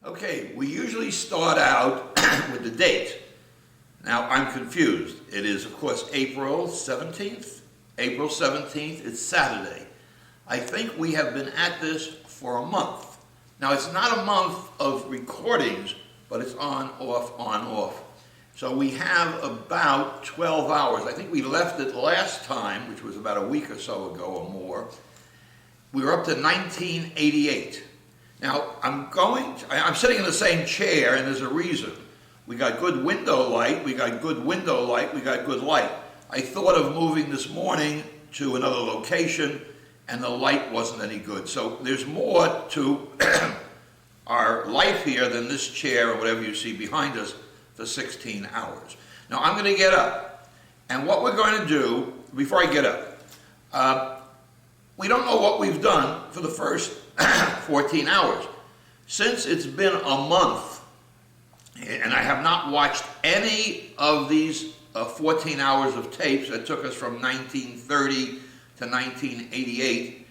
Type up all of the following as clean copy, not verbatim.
Okay, we usually start out with the date. Now, I'm confused. It is, of course, April 17th. April 17th, it's Saturday. I think we have been at this for a month. Now, it's not a month of recordings, but it's on, off. So we have about 12 hours. I think we left it last time, which was about a week or so ago or more. We were up to 1988. Now, I'm sitting in the same chair, and there's a reason. We got good window light, we got good light. I thought of moving this morning to another location, and the light wasn't any good. So there's more to our life here than this chair or whatever you see behind us for 16 hours. Now, I'm going to get up, and what we're going to do, before I get up, we don't know what we've done for the first 14 hours. Since it's been a month, and I have not watched any of these 14 hours of tapes that took us from 1930 to 1988,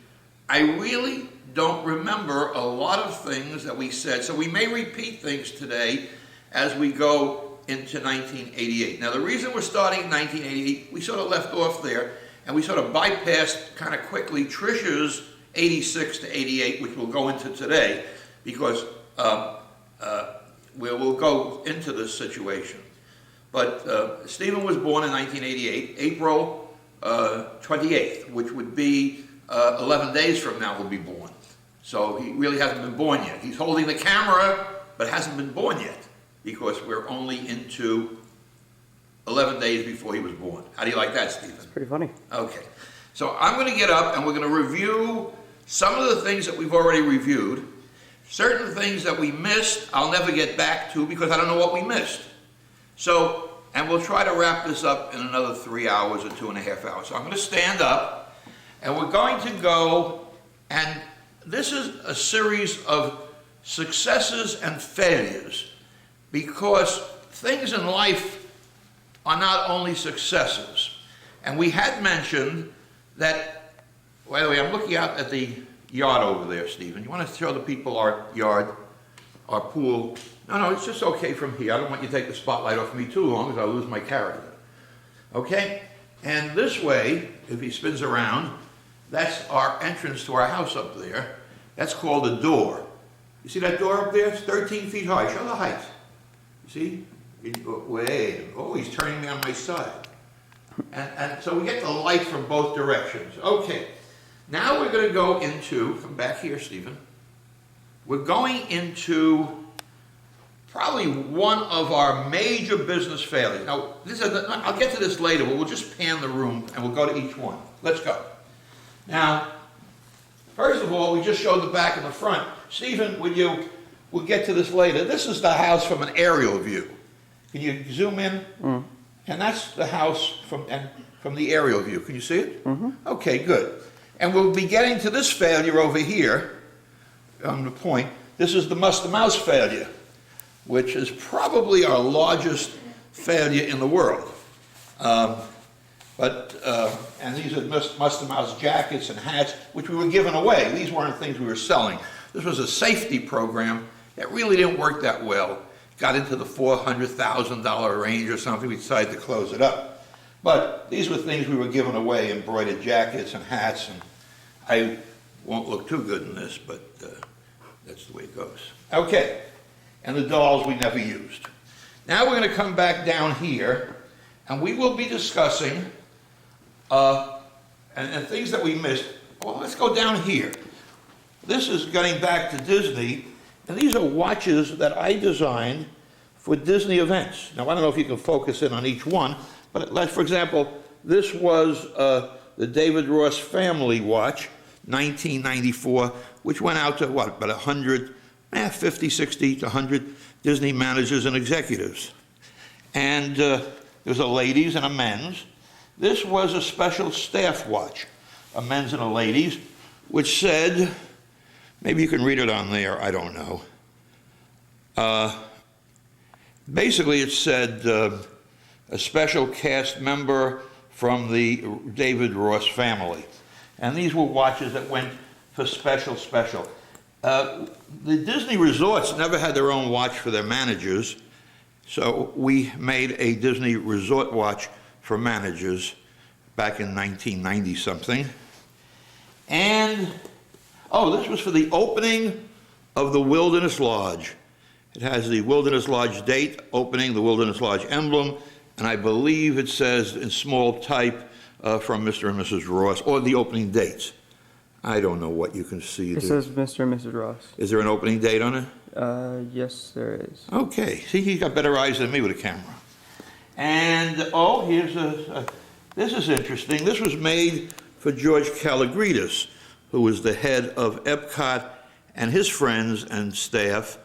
I really don't remember a lot of things that we said. So we may repeat things today as we go into 1988. Now, the reason we're starting in 1988, we sort of left off there, and we sort of bypassed kind of quickly Trish's 86 to 88, which we'll go into today, because we'll go into this situation. But Stephen was born in 1988, April 28th, which would be 11 days from now he'll be born. So he really hasn't been born yet. He's holding the camera, but hasn't been born yet, because we're only into 11 days before he was born. How do you like that, Stephen? It's pretty funny. Okay. So I'm going to get up, and we're going to review some of the things that we've already reviewed. Certain things that we missed, I'll never get back to because I don't know what we missed. So, and we'll try to wrap this up in another 3 hours or 2.5 hours. So I'm going to stand up, and we're going to go, and this is a series of successes and failures, because things in life are not only successes. And we had mentioned that, by the way, I'm looking out at the yard over there, Stephen. You want to show the people our yard, our pool? No, it's just okay from here. I don't want you to take the spotlight off me too long, because I'll lose my character. Okay? And this way, if he spins around, that's our entrance to our house up there. That's called a door. You see that door up there? It's 13 feet high. Show the height. You see? Wait. Oh, he's turning me on my side. And so we get the light from both directions. Okay. Now we're going to go into, come back here, Stephen. We're going into probably one of our major business failures. Now, I'll get to this later, but we'll just pan the room and we'll go to each one. Let's go. Now, first of all, we just showed the back and the front. Stephen, we'll get to this later. This is the house from an aerial view. Can you zoom in? Mm. And that's the house from the aerial view. Can you see it? Mm-hmm. Okay, good. And we'll be getting to this failure over here on the point. This is the Mouse failure, which is probably our largest failure in the world. And these are Mouse jackets and hats, which we were giving away. These weren't things we were selling. This was a safety program that really didn't work that well. Got into the $400,000 range or something. We decided to close it up. But these were things we were giving away, embroidered jackets and hats, and I won't look too good in this, but that's the way it goes. Okay, and the dolls we never used. Now we're going to come back down here, and we will be discussing and things that we missed. Well, let's go down here. This is getting back to Disney, and these are watches that I designed for Disney events. Now, I don't know if you can focus in on each one, but like, for example, this was the David Ross family watch, 1994, which went out to, what, about 50, 60 to 100 Disney managers and executives. And there's a ladies and a men's. This was a special staff watch, a men's and a ladies, which said, maybe you can read it on there, I don't know. Basically, it said, a special cast member from the David Ross family. And these were watches that went for special. The Disney resorts never had their own watch for their managers, so we made a Disney resort watch for managers back in 1990 something. And, oh, this was for the opening of the Wilderness Lodge. It has the Wilderness Lodge date, opening, the Wilderness Lodge emblem, and I believe it says in small type from Mr. and Mrs. Ross, or the opening dates. I don't know what you can see there. It says Mr. and Mrs. Ross. Is there an opening date on it? Yes, there is. Okay. See, he's got better eyes than me with a camera. And, oh, here's this is interesting. This was made for George Kalogridis, who was the head of Epcot and his friends and staff.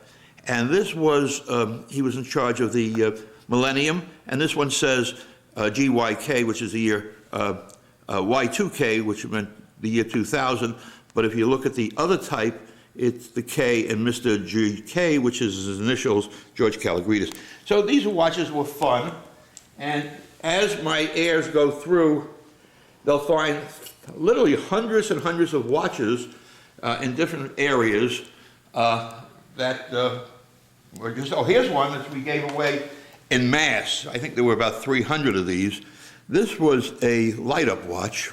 And this was, he was in charge of the Millennium. And this one says GYK, which is the year, Y2K, which meant the year 2000, but if you look at the other type, it's the K in Mr. GK, which is his initials, George Kalogridis. So these watches were fun, and as my heirs go through, they'll find literally hundreds and hundreds of watches in different areas that were just, oh, here's one that we gave away in mass. I think there were about 300 of these. This was a light-up watch.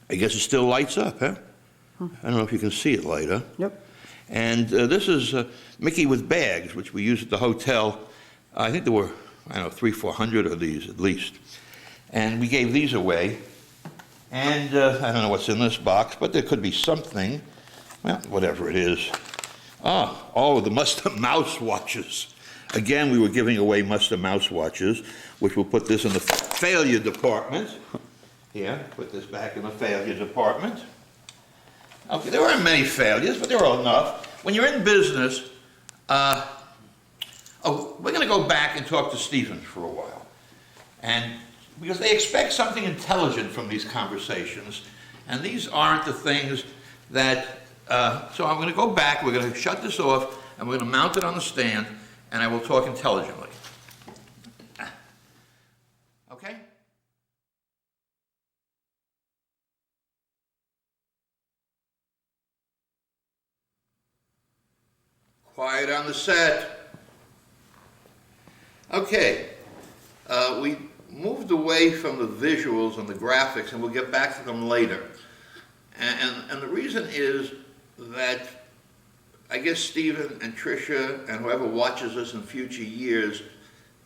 I guess it still lights up, huh? I don't know if you can see it light up. Yep. And this is Mickey with bags, which we use at the hotel. I think there were, I don't know, 300, 400 of these at least. And we gave these away. And I don't know what's in this box, but there could be something. Well, whatever it is. Oh, the Muster Mouse watches. Again, we were giving away Muster Mouse watches, which we'll put this in the failure department. Here, put this back in the failure department. Okay, there weren't many failures, but there were enough. When you're in business, we're going to go back and talk to Stephen for a while. And because they expect something intelligent from these conversations, and these aren't the things that, so I'm going to go back, we're going to shut this off, and we're going to mount it on the stand, and I will talk intelligently. Okay? Quiet on the set. Okay, we moved away from the visuals and the graphics, and we'll get back to them later. And the reason is that I guess Stephen and Tricia and whoever watches us in future years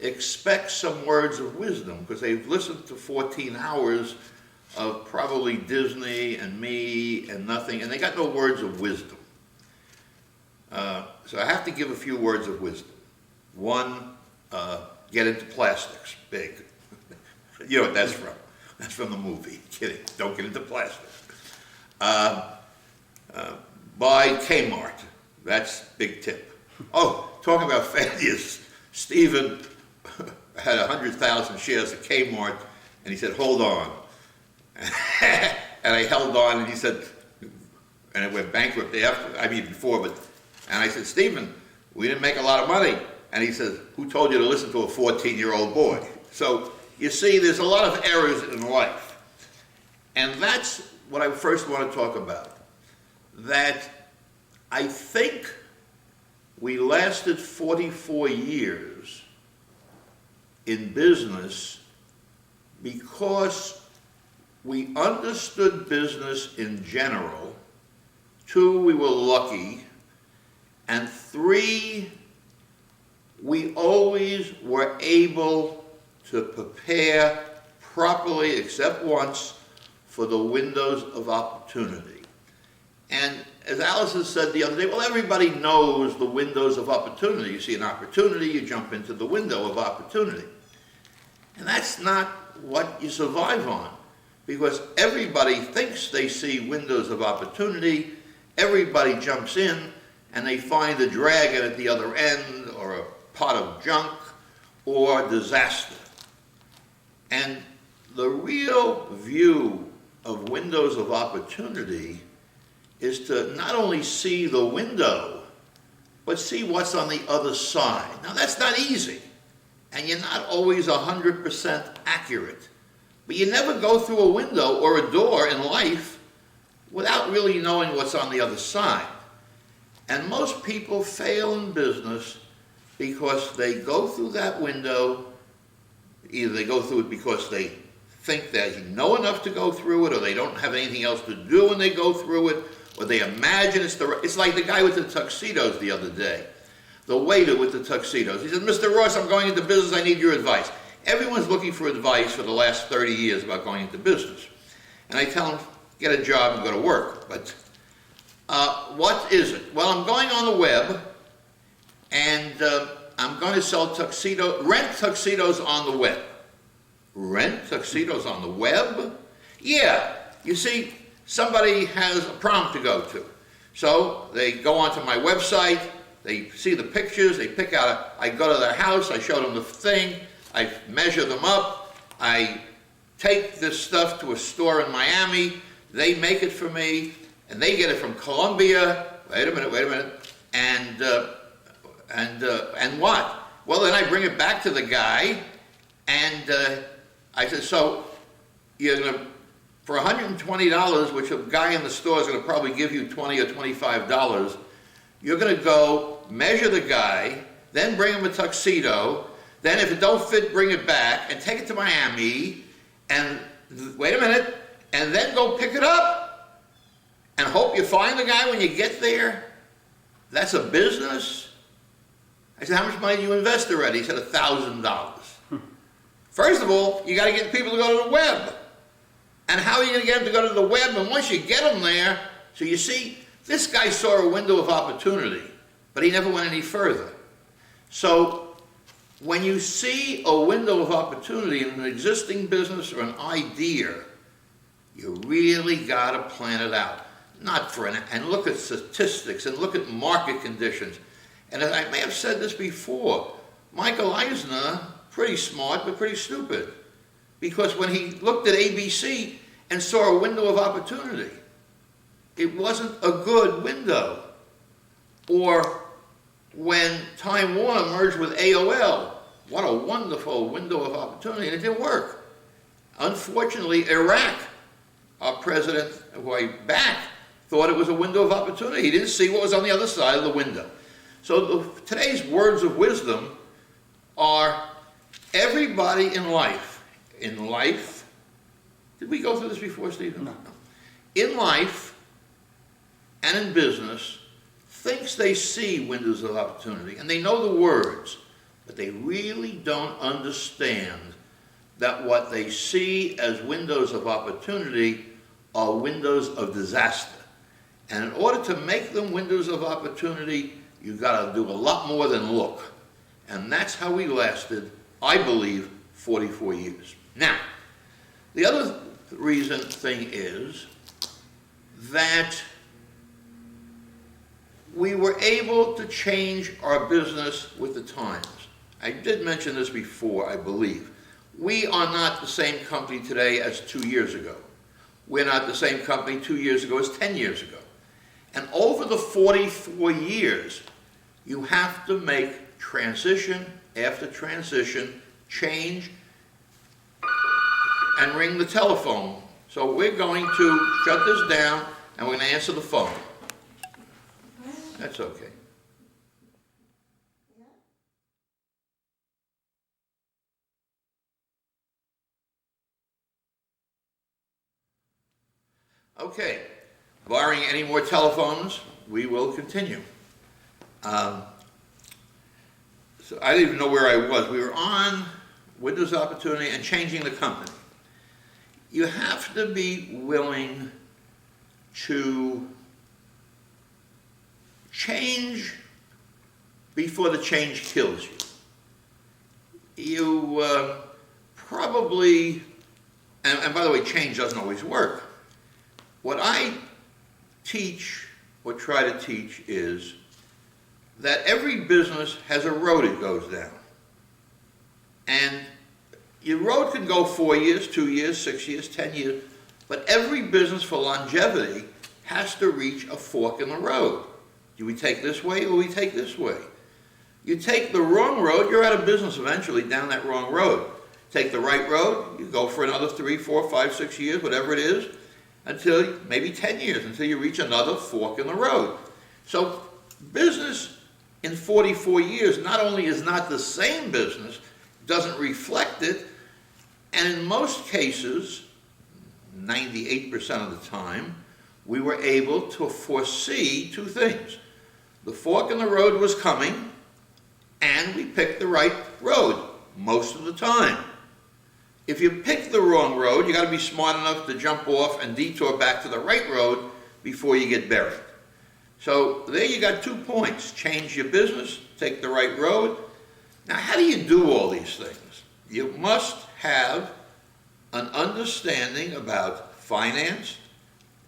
expect some words of wisdom, because they've listened to 14 hours of probably Disney and me and nothing, and they got no words of wisdom. So I have to give a few words of wisdom. One, get into plastics, big. You know what that's from? That's from the movie. Kidding. Don't get into plastics. Buy Kmart. That's big tip. Oh, talking about failures. Stephen had 100,000 shares of Kmart, and he said, hold on. And I held on, and he said, and it went bankrupt after, I mean before, but, and I said, Stephen, we didn't make a lot of money. And he says, who told you to listen to a 14-year-old boy? So you see, there's a lot of errors in life. And that's what I first want to talk about. That I think we lasted 44 years in business because we understood business in general. 2, we were lucky. And 3, we always were able to prepare properly, except once, for the windows of opportunity. And as Allison said the other day, well, everybody knows the windows of opportunity. You see an opportunity, you jump into the window of opportunity. And that's not what you survive on, because everybody thinks they see windows of opportunity, everybody jumps in, and they find a dragon at the other end, or a pot of junk, or disaster. And the real view of windows of opportunity is to not only see the window, but see what's on the other side. Now that's not easy, and you're not always 100% accurate. But you never go through a window or a door in life without really knowing what's on the other side. And most people fail in business because they go through that window. Either they go through it because they think they know enough to go through it, or they don't have anything else to do when they go through it, or they imagine it's like the guy with the tuxedos the other day, the waiter with the tuxedos. He said, "Mr. Ross, I'm going into business, I need your advice." Everyone's looking for advice for the last 30 years about going into business. And I tell them, get a job and go to work. But what is it? Well, I'm going on the web, and I'm going to sell rent tuxedos on the web. Rent tuxedos on the web? Yeah, you see, somebody has a prom to go to. So they go onto my website, they see the pictures, they pick out I go to their house, I show them the thing, I measure them up, I take this stuff to a store in Miami, they make it for me, and they get it from Colombia. Wait a minute, and what? Well, then I bring it back to the guy, and I said, so you're gonna, for $120, which a guy in the store is gonna probably give you $20 or $25, you're gonna go measure the guy, then bring him a tuxedo, then if it don't fit, bring it back, and take it to Miami, and wait a minute, and then go pick it up, and hope you find the guy when you get there? That's a business? I said, how much money do you invest already? He said, $1,000. First of all, you got to get people to go to the web. And how are you going to get them to go to the web? And once you get them there, so you see, this guy saw a window of opportunity, but he never went any further. So when you see a window of opportunity in an existing business or an idea, you really got to plan it out. Not for and look at statistics and look at market conditions. And as I may have said this before, Michael Eisner, pretty smart but pretty stupid. Because when he looked at ABC and saw a window of opportunity, it wasn't a good window. Or when Time Warner merged with AOL, what a wonderful window of opportunity, and it didn't work. Unfortunately, Iraq, our president, who I backed, thought it was a window of opportunity. He didn't see what was on the other side of the window. So today's words of wisdom are, everybody in life, did we go through this before, Stephen? No. In life and in business, thinks they see windows of opportunity, and they know the words, but they really don't understand that what they see as windows of opportunity are windows of disaster. And in order to make them windows of opportunity, you've got to do a lot more than look. And that's how we lasted, I believe, 44 years. Now, the other thing is that we were able to change our business with the times. I did mention this before, I believe. We are not the same company today as 2 years ago. We're not the same company 2 years ago as 10 years ago. And over the 44 years, you have to make transition after transition, change, and ring the telephone. So we're going to shut this down, and we're going to answer the phone. That's okay. Okay, barring any more telephones, we will continue. So I didn't even know where I was. We were on Windows Opportunity and changing the company. You have to be willing to change before the change kills you. You probably, and by the way, change doesn't always work. What I teach, or try to teach, is that every business has a road it goes down. And your road can go 4 years, 2 years, 6 years, 10 years, but every business for longevity has to reach a fork in the road. Do we take this way or we take this way? You take the wrong road, you're out of business eventually down that wrong road. Take the right road, you go for another 3, 4, 5, 6 years, whatever it is, until maybe 10 years, until you reach another fork in the road. So business in 44 years not only is not the same business, doesn't reflect it, and in most cases, 98% of the time, we were able to foresee two things. The fork in the road was coming, and we picked the right road most of the time. If you pick the wrong road, you got to be smart enough to jump off and detour back to the right road before you get buried. So there you got 2 points. Change your business, take the right road. Now, how do you do all these things? You must have an understanding about finance,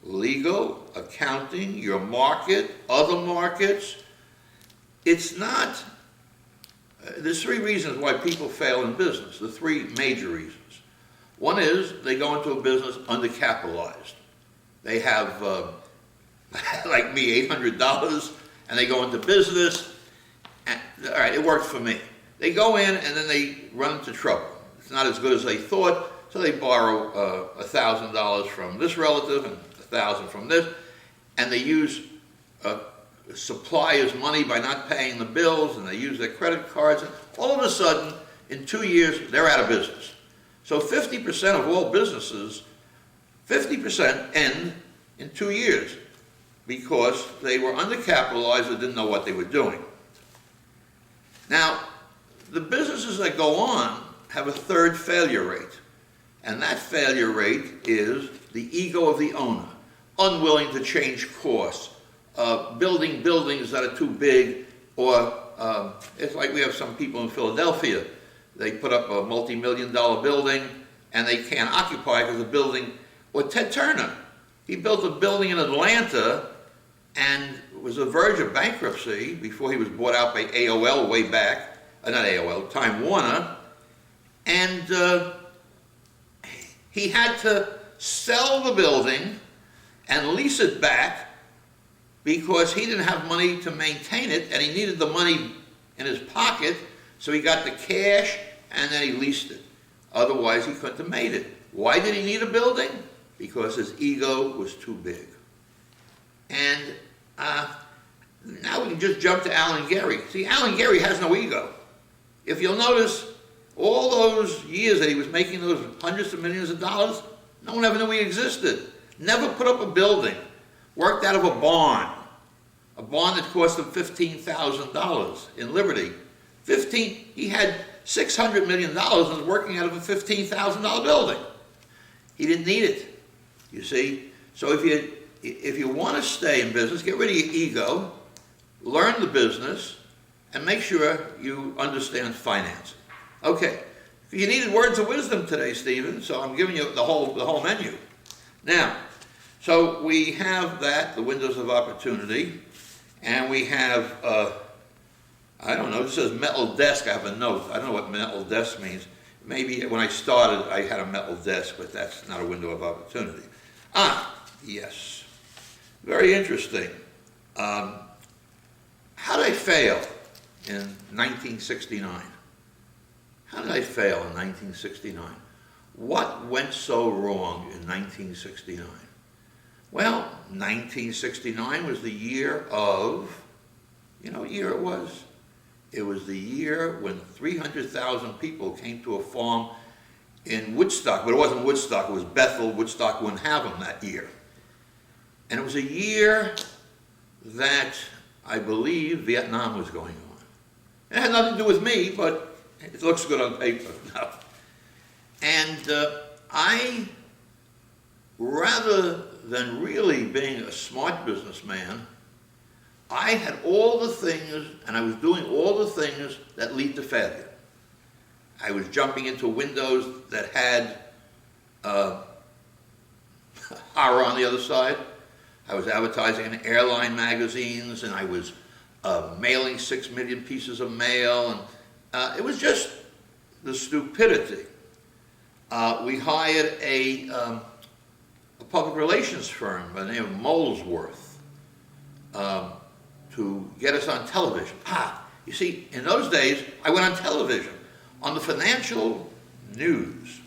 legal, accounting, your market, other markets. It's not, there's 3 reasons why people fail in business, the 3 major reasons. One is they go into a business undercapitalized. They have, like me, $800, and they go into business, and, all right, it worked for me. They go in and then they run into trouble. It's not as good as they thought, so they borrow $1,000 from this relative and $1,000 from this, and they use supplier's money by not paying the bills, and they use their credit cards, and all of a sudden, in 2 years, they're out of business. So 50% of all businesses, 50% end in 2 years because they were undercapitalized or didn't know what they were doing. Now, the businesses that go on have a 3rd failure rate, and that failure rate is the ego of the owner, unwilling to change course, building buildings that are too big, or it's like we have some people in Philadelphia. They put up a multi-million-dollar building, and they can't occupy because the building, or Ted Turner, he built a building in Atlanta and was on the verge of bankruptcy before he was bought out by AOL way back, not AOL, Time Warner, and he had to sell the building and lease it back because he didn't have money to maintain it, and he needed the money in his pocket, so he got the cash and then he leased it. Otherwise, he couldn't have made it. Why did he need a building? Because his ego was too big. And now we can just jump to Alan Gary. See, Alan Gary has no ego. If you'll notice, all those years that he was making those hundreds of millions of dollars, no one ever knew he existed. Never put up a building. Worked out of a barn that cost him $15,000 in Liberty. He had $600 million and was working out of a $15,000 building. He didn't need it, you see. So if you want to stay in business, get rid of your ego, learn the business, and make sure you understand finance. Okay, you needed words of wisdom today, Stephen, so I'm giving you the whole menu. Now, so we have that, the windows of opportunity, and we have, I don't know, it says metal desk. I have a note. I don't know what metal desk means. Maybe when I started, I had a metal desk, but that's not a window of opportunity. Yes. Very interesting. How did I fail in 1969? How did I fail in 1969? What went so wrong in 1969? Well, 1969 was the year of, you know what year it was? It was the year when 300,000 people came to a farm in Woodstock, but it wasn't Woodstock, it was Bethel. Woodstock wouldn't have them that year. And it was a year that I believe Vietnam was going on. It had nothing to do with me, but it looks good on paper now. And I, rather than really being a smart businessman, I had all the things, and I was doing all the things that lead to failure. I was jumping into windows that had horror on the other side. I was advertising in airline magazines, and I was mailing 6 million pieces of mail, and it was just the stupidity. We hired a public relations firm by the name of Molesworth to get us on television. You see, in those days, I went on television, on the financial news.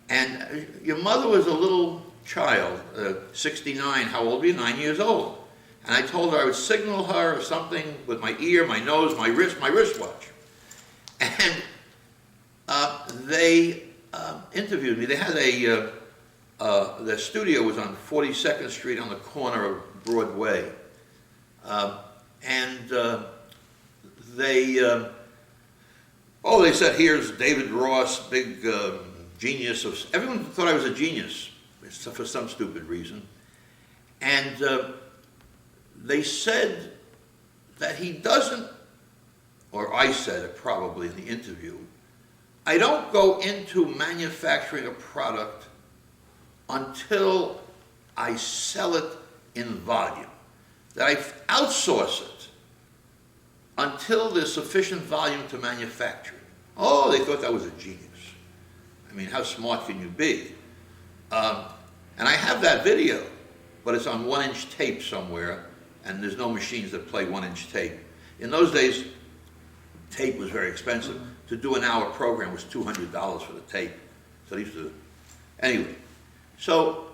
And your mother was a little child, 69, how old were you? 9 years old. And I told her I would signal her or something with my ear, my nose, my wristwatch. And they interviewed me. They had their studio was on 42nd Street on the corner of Broadway. They said, here's David Ross, big genius. Everyone thought I was a genius for some stupid reason. And they said that he doesn't, or I said it probably in the interview, I don't go into manufacturing a product until I sell it in volume. That I outsource it until there's sufficient volume to manufacture it. Oh, they thought that was a genius. I mean, how smart can you be? And I have that video, but it's on 1-inch tape somewhere, and there's no machines that play 1-inch tape. In those days, tape was very expensive. To do an hour program was $200 for the tape. So they used to, anyway. So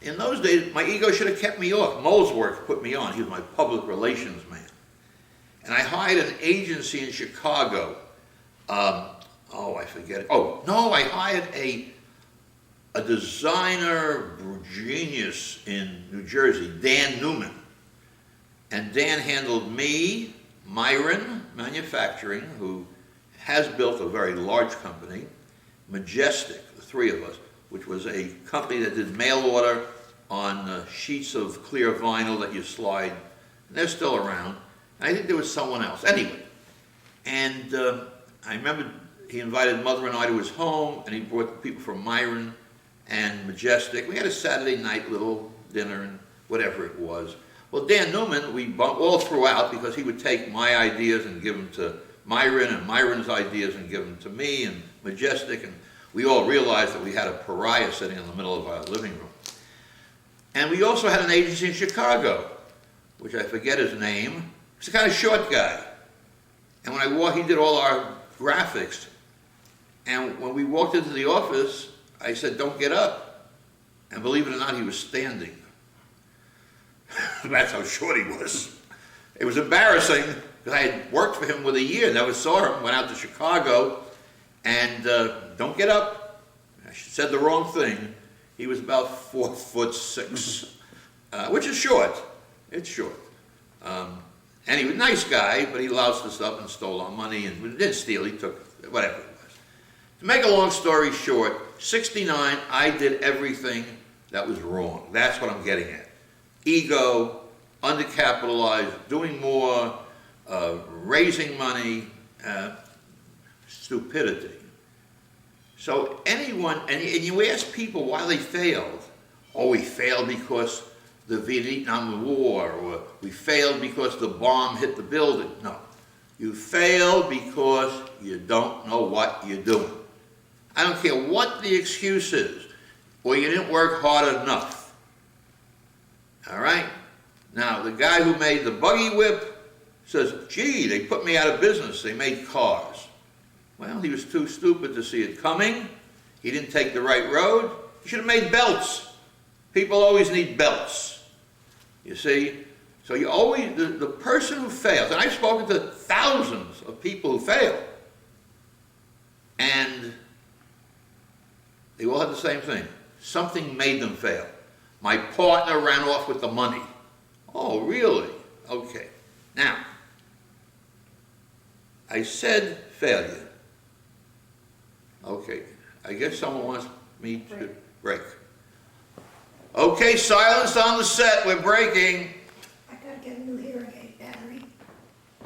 in those days, my ego should have kept me off. Molesworth put me on. He was my public relations man. And I hired an agency in Chicago. I forget it. Oh, no, I hired a designer genius in New Jersey, Dan Newman. And Dan handled me, Myron Manufacturing, who has built a very large company, Majestic, the three of us, which was a company that did mail order on sheets of clear vinyl that you slide. And they're still around. And I think there was someone else. Anyway, and I remember he invited Mother and I to his home, and he brought people from Myron and Majestic. We had a Saturday night little dinner and whatever it was. Well, Dan Newman, we all threw out because he would take my ideas and give them to Myron, and Myron's ideas and give them to me and Majestic, and we all realized that we had a pariah sitting in the middle of our living room. And we also had an agency in Chicago, which I forget his name. He's a kind of short guy. And when I walked, he did all our graphics. And when we walked into the office, I said, don't get up. And believe it or not, he was standing. That's how short he was. It was embarrassing because I had worked for him with a year, never saw him, went out to Chicago, and don't get up. I said the wrong thing. He was about 4'6", which is short. It's short. And he was a nice guy, but he loused us up and stole our money, and we didn't steal, he took whatever it was. To make a long story short, 69, I did everything that was wrong. That's what I'm getting at. Ego, undercapitalized, doing more, raising money, stupidity. So anyone, and you ask people why they failed. Oh, we failed because the Vietnam War, or we failed because the bomb hit the building. No. You failed because you don't know what you're doing. I don't care what the excuse is, or you didn't work hard enough. All right? Now, the guy who made the buggy whip says, gee, they put me out of business. They made cars. Well, he was too stupid to see it coming. He didn't take the right road. He should have made belts. People always need belts. You see? So you always, the person who fails, and I've spoken to thousands of people who fail, and they all had the same thing. Something made them fail. My partner ran off with the money. Oh, really? Okay. Now, I said failure. Okay. I guess someone wants me to break. Okay, silence on the set. We're breaking. I gotta get a new hearing aid battery.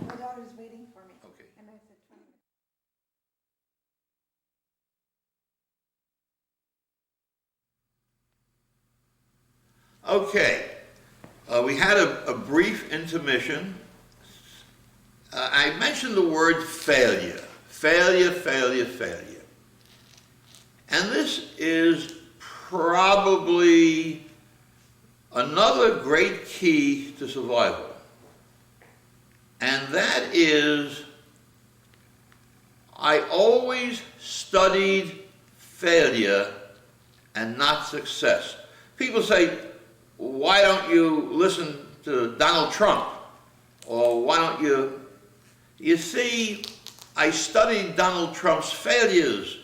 My daughter's waiting for me. Okay. And I said 20 minutes. Okay. We had a brief intermission. I mentioned the word failure. Failure, failure, failure. And this is probably another great key to survival. And that is, I always studied failure and not success. People say, why don't you listen to Donald Trump? Or why don't you... You see, I studied Donald Trump's failures.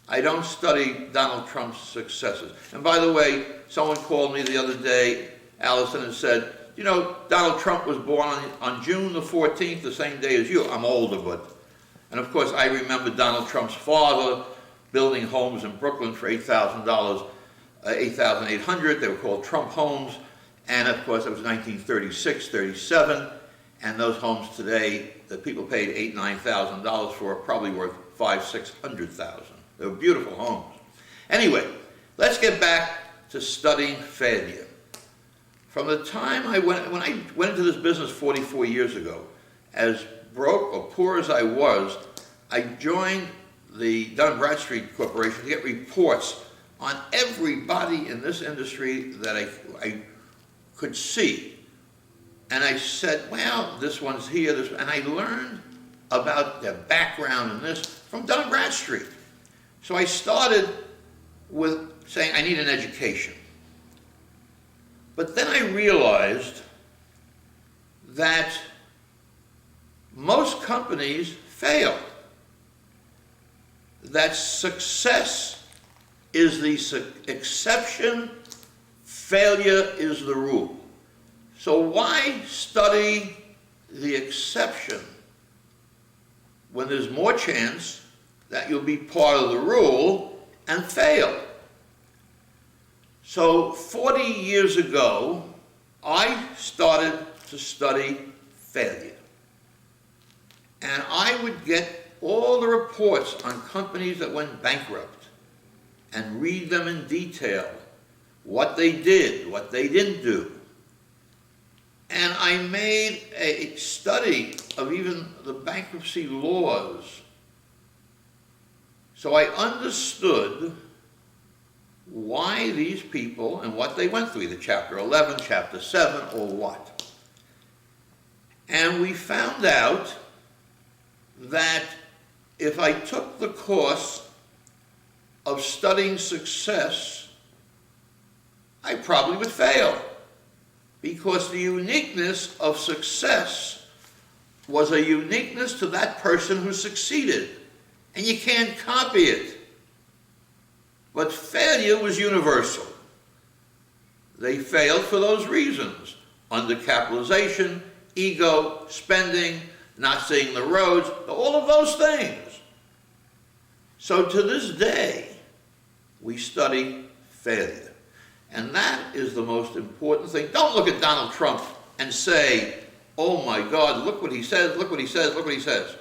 I don't study Donald Trump's successes. And by the way, someone called me the other day, Allison, and said, you know, Donald Trump was born on June the 14th, the same day as you. I'm older, but... And of course, I remember Donald Trump's father building homes in Brooklyn for $8,000, $8,800. They were called Trump homes. And of course, it was 1936, 37. And those homes today that people paid $8,000, $9,000 for are probably worth $500,000, $600,000. They were beautiful homes. Anyway, let's get back to studying failure. From the time when I went into this business 44 years ago, as broke or poor as I was, I joined the Dun & Bradstreet Corporation to get reports on everybody in this industry that I could see. And I said, well, this one's here, and I learned about their background in this from Dun & Bradstreet. So I started with saying, I need an education. But then I realized that most companies fail. That success is the exception, failure is the rule. So why study the exception when there's more chance that you'll be part of the rule and fail? So 40 years ago, I started to study failure. And I would get all the reports on companies that went bankrupt and read them in detail, what they did, what they didn't do. And I made a study of even the bankruptcy laws. So I understood why these people and what they went through, either Chapter 11, Chapter 7, or what. And we found out that if I took the course of studying success, I probably would fail. Because the uniqueness of success was a uniqueness to that person who succeeded. And you can't copy it. But failure was universal. They failed for those reasons. Undercapitalization, ego, spending, not seeing the roads, all of those things. So to this day, we study failure. And that is the most important thing. Don't look at Donald Trump and say, oh my God, look what he says, look what he says, look what he says.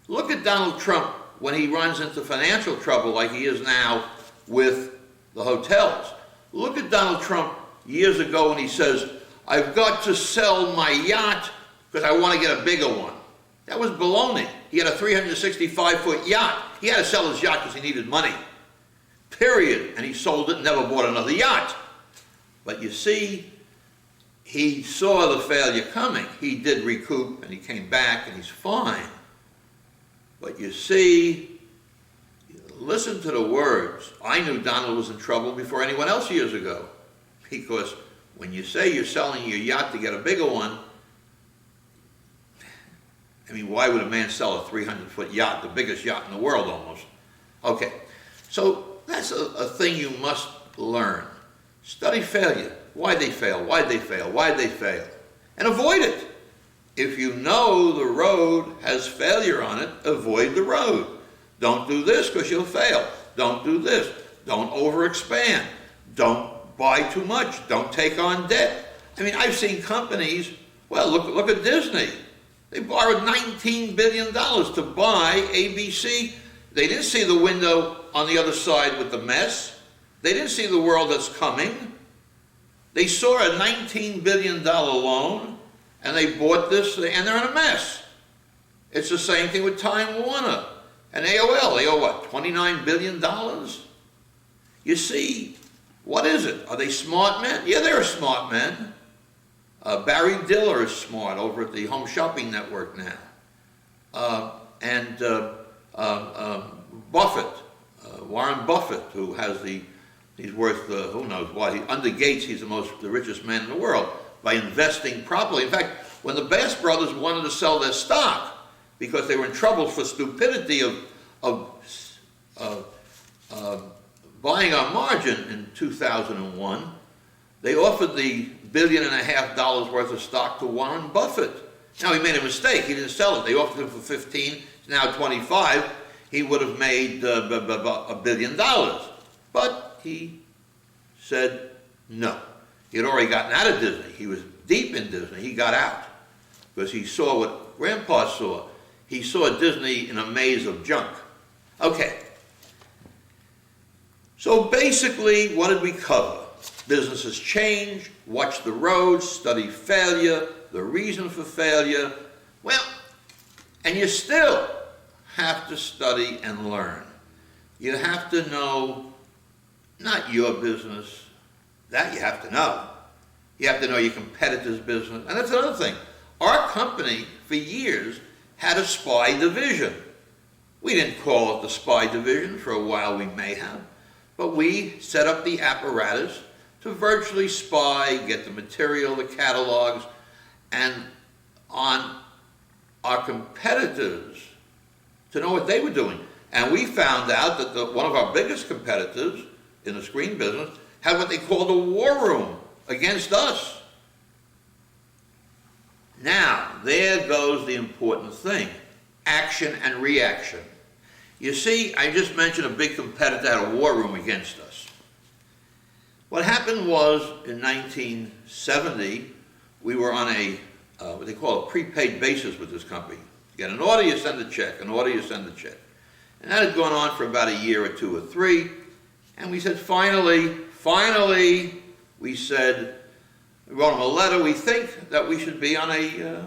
Look at Donald Trump when he runs into financial trouble like he is now with the hotels. Look at Donald Trump years ago when he says, I've got to sell my yacht because I want to get a bigger one. That was baloney. He had a 365-foot yacht. He had to sell his yacht because he needed money. Period. And he sold it and never bought another yacht. But you see, he saw the failure coming. He did recoup and he came back and he's fine. But you see, listen to the words. I knew Donald was in trouble before anyone else years ago. Because when you say you're selling your yacht to get a bigger one, I mean, why would a man sell a 300-foot yacht, the biggest yacht in the world almost? Okay, so that's a thing you must learn. Study failure. Why they fail, why they fail, why they fail. And avoid it. If you know the road has failure on it, avoid the road. Don't do this because you'll fail. Don't do this. Don't overexpand. Don't buy too much. Don't take on debt. I mean, I've seen companies, well, look at Disney. They borrowed $19 billion to buy ABC. They didn't see the window on the other side with the mess. They didn't see the world that's coming. They saw a $19 billion loan, and they bought this, and they're in a mess. It's the same thing with Time Warner and AOL. They owe what, $29 billion? You see, what is it? Are they smart men? Yeah, they're smart men. Barry Diller is smart over at the Home Shopping Network now. And Buffett, Warren Buffett, who has he's worth who knows what. Under Gates, he's the richest man in the world. by investing properly. In fact, when the Bass brothers wanted to sell their stock because they were in trouble for stupidity of buying on margin in 2001, they offered the $1.5 billion worth of stock to Warren Buffett. Now, he made a mistake. He didn't sell it. They offered him for 15, it's now 25. He would have made $1 billion. But he said no. He had already gotten out of Disney. He was deep in Disney. He got out because he saw what Grandpa saw. He saw Disney in a maze of junk. Okay. So basically, what did we cover? Businesses change, watch the road, study failure, the reason for failure. Well, and you still have to study and learn. You have to know, not your business, that you have to know. You have to know your competitor's business. And that's another thing. Our company, for years, had a spy division. We didn't call it the spy division. For a while we may have. But we set up the apparatus to virtually spy, get the material, the catalogs, and on our competitors to know what they were doing. And we found out that one of our biggest competitors in the screen business had what they called a war room against us. Now, there goes the important thing, action and reaction. You see, I just mentioned a big competitor had a war room against us. What happened was, in 1970, we were on what they call a prepaid basis with this company. You get an order, you send a check, an order, you send a check. And that had gone on for about a year or two or three. And we said, finally, we said, we wrote them a letter, we think that we should be on a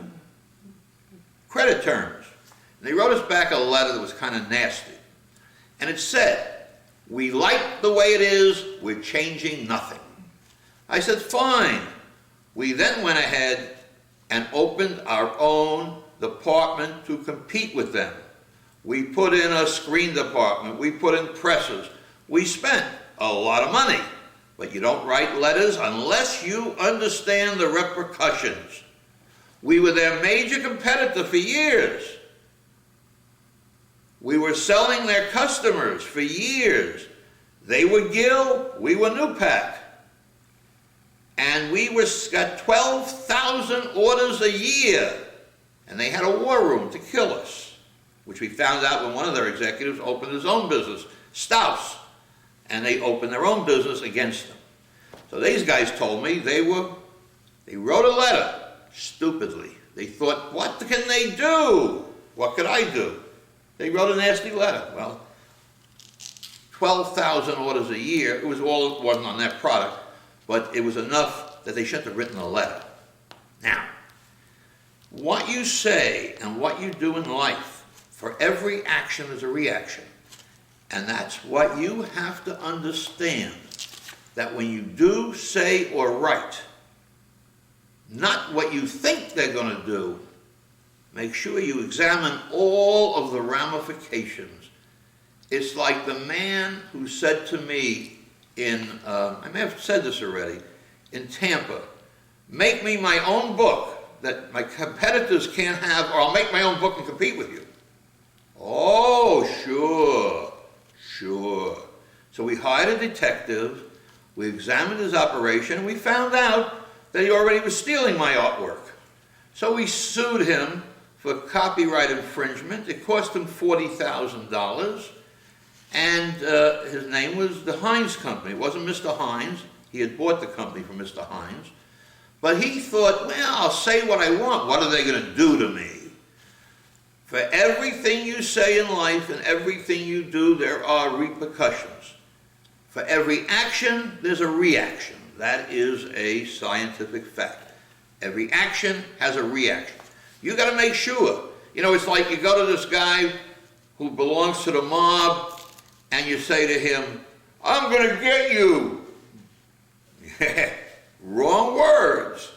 credit terms. And they wrote us back a letter that was kind of nasty. And it said, we like the way it is, we're changing nothing. I said, fine. We then went ahead and opened our own department to compete with them. We put in a screen department, we put in presses. We spent a lot of money, but you don't write letters unless you understand the repercussions. We were their major competitor for years. We were selling their customers for years. They were Gill, we were Newpack. And we got 12,000 orders a year. And they had a war room to kill us, which we found out when one of their executives opened his own business, Stouse. And they opened their own business against them. So these guys told me they wrote a letter, stupidly. They thought, what can they do? What could I do? They wrote a nasty letter. Well, 12,000 orders a year, it wasn't on that product, but it was enough that they shouldn't have written a letter. Now, what you say and what you do in life, for every action is a reaction. And that's what you have to understand, that when you do, say, or write, not what you think they're going to do, make sure you examine all of the ramifications. It's like the man who said to me I may have said this already, in Tampa, make me my own book that my competitors can't have, or I'll make my own book and compete with you. Oh, sure. So we hired a detective, we examined his operation, and we found out that he already was stealing my artwork. So we sued him for copyright infringement. It cost him $40,000, and his name was the Hines Company. It wasn't Mr. Hines. He had bought the company from Mr. Hines. But he thought, well, I'll say what I want. What are they going to do to me? For everything you say in life and everything you do, there are repercussions. For every action, there's a reaction. That is a scientific fact. Every action has a reaction. You got to make sure. You know, it's like you go to this guy who belongs to the mob, and you say to him, I'm going to get you. Wrong words.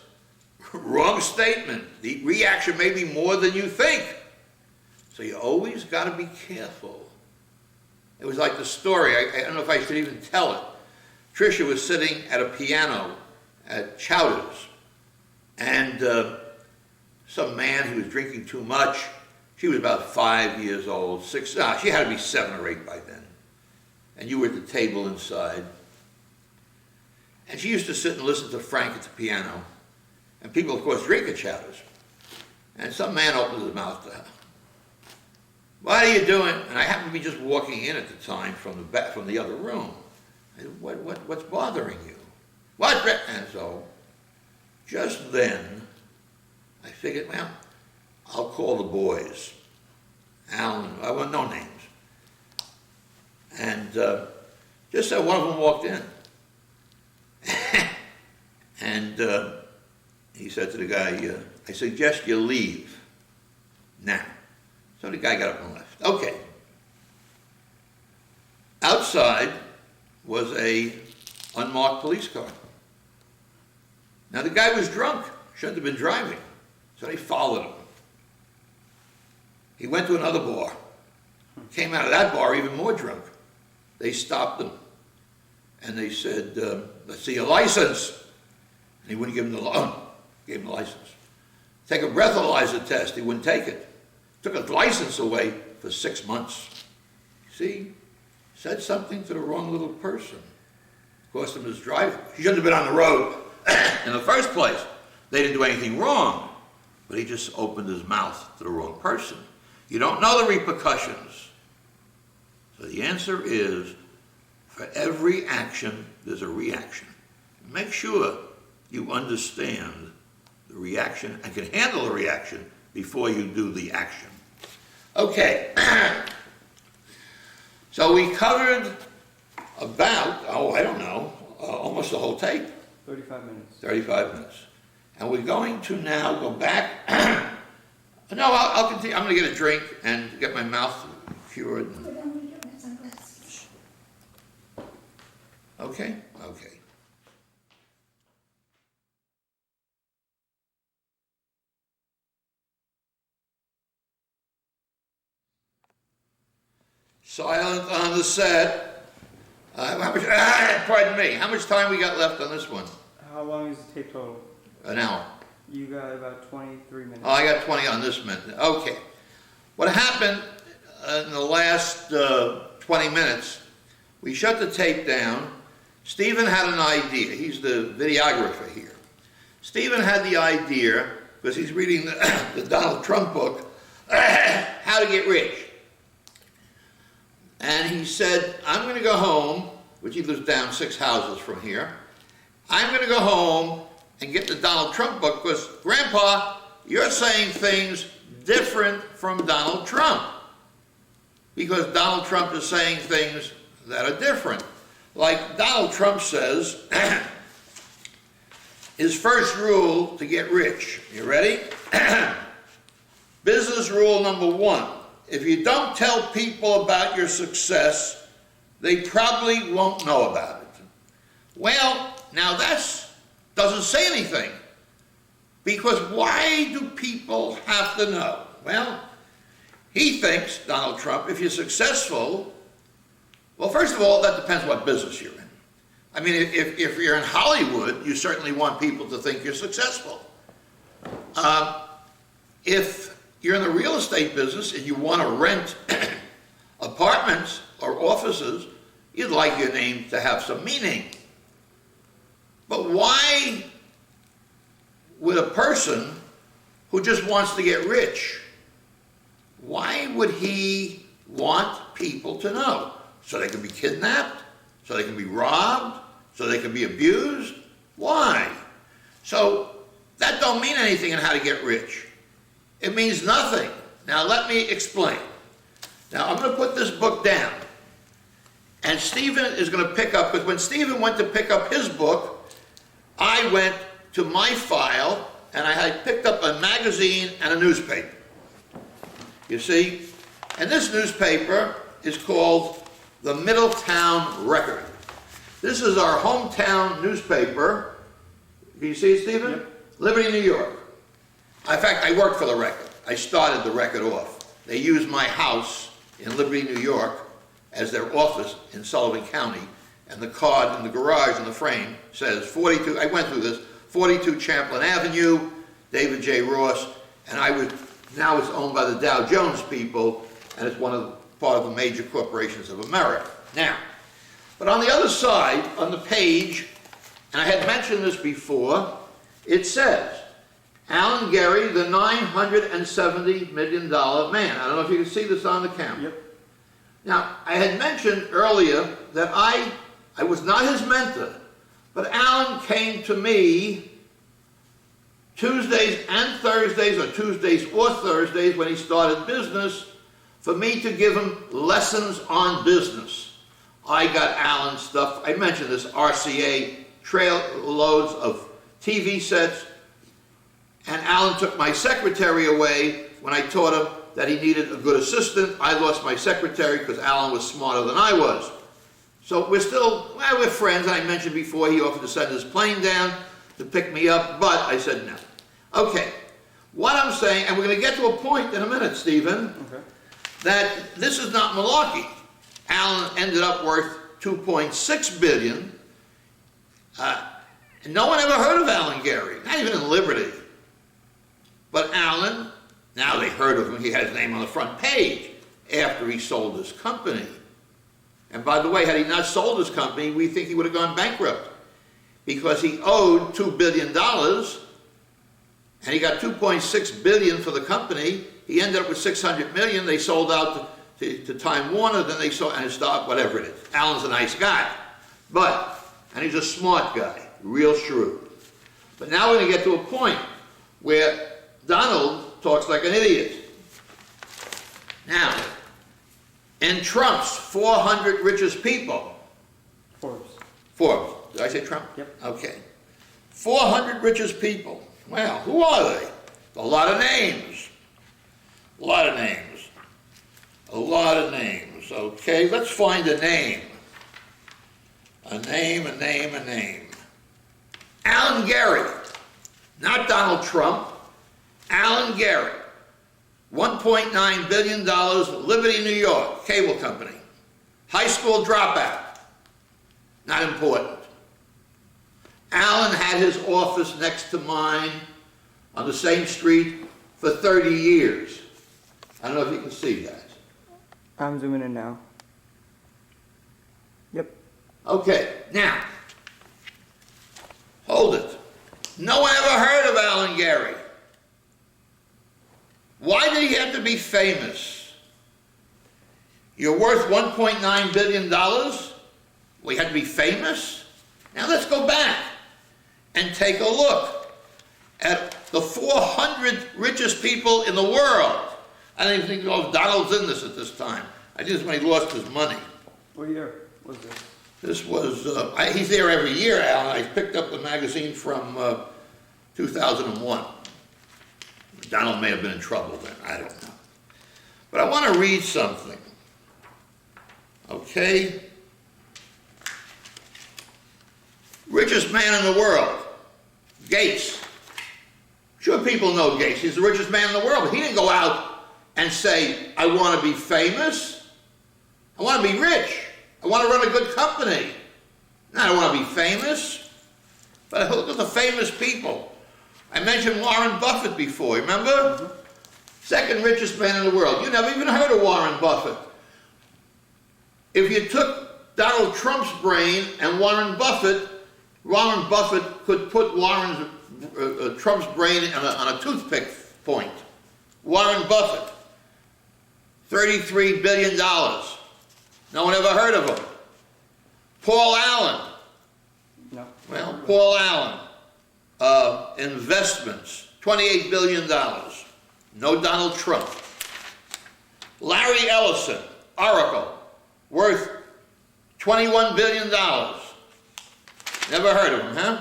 Wrong statement. The reaction may be more than you think. So you always got to be careful. It was like the story, I don't know if I should even tell it. Tricia was sitting at a piano at Chowder's, And some man who was drinking too much. She was about 5 years old, she had to be 7 or 8 by then. And you were at the table inside. And she used to sit and listen to Frank at the piano. And people, of course, drink at Chatters. And some man opened his mouth to her. "What are you doing?" And I happened to be just walking in at the time from the other room. I said, what's bothering you? What? And so, just then, I figured, well, I'll call the boys. Alan, I want no names. And just so one of them walked in. And he said to the guy, "I suggest you leave now." So the guy got up and left. Okay. Outside was a unmarked police car. Now the guy was drunk, shouldn't have been driving, so they followed him. He went to another bar, came out of that bar even more drunk. They stopped him, and they said, "Let's see your license." And he wouldn't give him the gave him the license. Take a breathalyzer test, he wouldn't take it. Took his license away for 6 months. See, said something to the wrong little person. Cost him his drive. He shouldn't have been on the road in the first place. They didn't do anything wrong, but he just opened his mouth to the wrong person. You don't know the repercussions. So the answer is, for every action, there's a reaction. Make sure you understand the reaction and can handle the reaction before you do the action. Okay. So we covered about, I don't know, almost the whole tape. 35 minutes. 35 minutes. And we're going to now go back. No, I'll continue. I'm going to get a drink and get my mouth cured. We're done with your sunglasses. Okay? Okay. Silent on the set. Pardon me. How much time we got left on this one? How long is the tape total? An hour. You got about 23 minutes. Oh, I got 20 on this minute. Okay. What happened in the last 20 minutes, we shut the tape down. Stephen had an idea. He's the videographer here. Stephen had the idea, because he's reading the Donald Trump book, How to Get Rich. And he said, I'm going to go home, which he lives down 6 houses from here. I'm going to go home and get the Donald Trump book, because, Grandpa, you're saying things different from Donald Trump. Because Donald Trump is saying things that are different. Like Donald Trump says, his first rule to get rich. You ready? Business rule number 1. If you don't tell people about your success, they probably won't know about it. Well, now that doesn't say anything. Because why do people have to know? Well, he thinks, Donald Trump, if you're successful, well, first of all, that depends what business you're in. I mean, if you're in Hollywood, you certainly want people to think you're successful. If you're in the real estate business and you want to rent apartments or offices, you'd like your name to have some meaning. But why would a person who just wants to get rich, why would he want people to know? So they can be kidnapped? So they can be robbed? So they can be abused? Why? So that don't mean anything in How to Get Rich. It means nothing. Now let me explain. Now I'm going to put this book down. And Stephen is going to pick up, because when Stephen went to pick up his book, I went to my file and I had picked up a magazine and a newspaper. You see? And this newspaper is called the Middletown Record. This is our hometown newspaper. Can you see it, Stephen? Yep. Liberty, New York. In fact, I worked for the Record. I started the Record off. They used my house in Liberty, New York as their office in Sullivan County, and the card in the garage in the frame says 42, I went through this, 42 Champlain Avenue, David J. Ross, and now it's owned by the Dow Jones people, and it's part of the major corporations of America. Now, but on the other side, on the page, and I had mentioned this before, it says, Alan Gary, the $970 million man. I don't know if you can see this on the camera. Yep. Now, I had mentioned earlier that I was not his mentor, but Alan came to me Tuesdays and Thursdays, or Tuesdays or Thursdays when he started business, for me to give him lessons on business. I got Alan stuff, I mentioned this, RCA, trail loads of TV sets, and Alan took my secretary away when I taught him that he needed a good assistant. I lost my secretary because Alan was smarter than I was. So we're friends. I mentioned before he offered to send his plane down to pick me up, but I said no. Okay, what I'm saying, and we're going to get to a point in a minute, Stephen, Okay. that this is not malarkey. Alan ended up worth $2.6 billion. And no one ever heard of Alan Gary, not even in Liberty. But Alan, now they heard of him, he had his name on the front page after he sold his company. And by the way, had he not sold his company, we think he would have gone bankrupt, because he owed $2 billion, and he got $2.6 billion for the company. He ended up with $600 million. They sold out to Time Warner, then they sold, and his stock, whatever it is. Alan's a nice guy, and he's a smart guy, real shrewd. But now we're going to get to a point where Donald talks like an idiot. Now, in Trump's 400 richest people, Forbes, did I say Trump? Yep. Okay. 400 richest people. Well, who are they? A lot of names. A lot of names. A lot of names. Okay, let's find a name. A name. Alan Gary. Not Donald Trump. Alan Gary. $1.9 billion, Liberty, New York, cable company. High school dropout. Not important. Alan had his office next to mine on the same street for 30 years. I don't know if you can see that. I'm zooming in now. Yep. Okay, now, hold it. No one ever heard of Alan Gary. Why did he have to be famous? You're worth $1.9 billion? Well, you had to be famous? Now let's go back and take a look at the 400 richest people in the world. I don't even think Donald's in this at this time. I just when he lost his money. What year was this? This was, he's there every year, Alan. I picked up the magazine from 2001. Donald may have been in trouble then, I don't know. But I want to read something. Okay? Richest man in the world, Gates. Sure, people know Gates. He's the richest man in the world. But he didn't go out and say, I want to be famous. I want to be rich. I want to run a good company. No, I don't want to be famous. But look at the famous people. I mentioned Warren Buffett before, remember? Mm-hmm. Second richest man in the world. You never even heard of Warren Buffett. If you took Donald Trump's brain and Warren Buffett could put Trump's brain on a toothpick point. Warren Buffett, $33 billion. No one ever heard of him. Paul Allen. No. Well, Paul Allen. Investments, $28 billion. No Donald Trump. Larry Ellison, Oracle, worth $21 billion. Never heard of him, huh?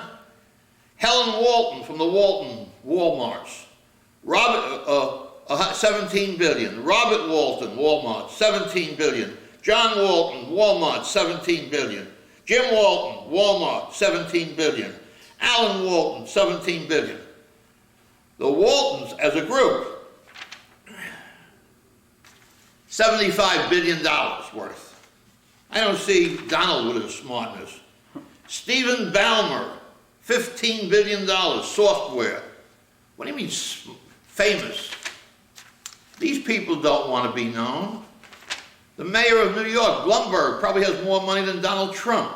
Helen Walton from the Walton Walmarts. $17 billion. Robert Walton, Walmart, $17 billion. John Walton, Walmart, $17 billion. Jim Walton, Walmart, $17 billion. Alan Walton, $17 billion. The Waltons, as a group, $75 billion worth. I don't see Donald with his smartness. Stephen Ballmer, $15 billion software. What do you mean famous? These people don't want to be known. The mayor of New York, Bloomberg, probably has more money than Donald Trump.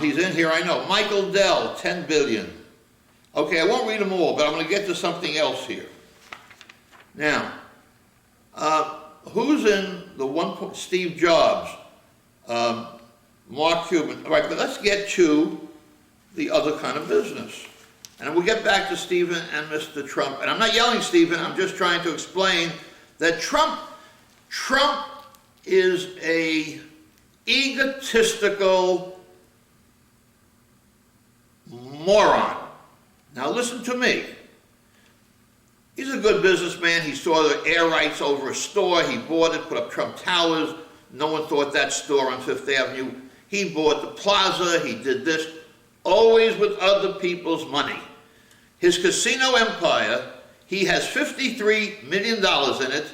He's in here, I know. Michael Dell, $10 billion. Okay, I won't read them all, but I'm going to get to something else here. Now, who's in the Steve Jobs, Mark Cuban. All right, but let's get to the other kind of business. And we'll get back to Stephen and Mr. Trump. And I'm not yelling, Stephen, I'm just trying to explain that Trump is a egotistical moron. Now listen to me. He's a good businessman. He saw the air rights over a store. He bought it, put up Trump Towers. No one thought that store on Fifth Avenue. He bought the plaza. He did this, always with other people's money. His casino empire, he has $53 million in it,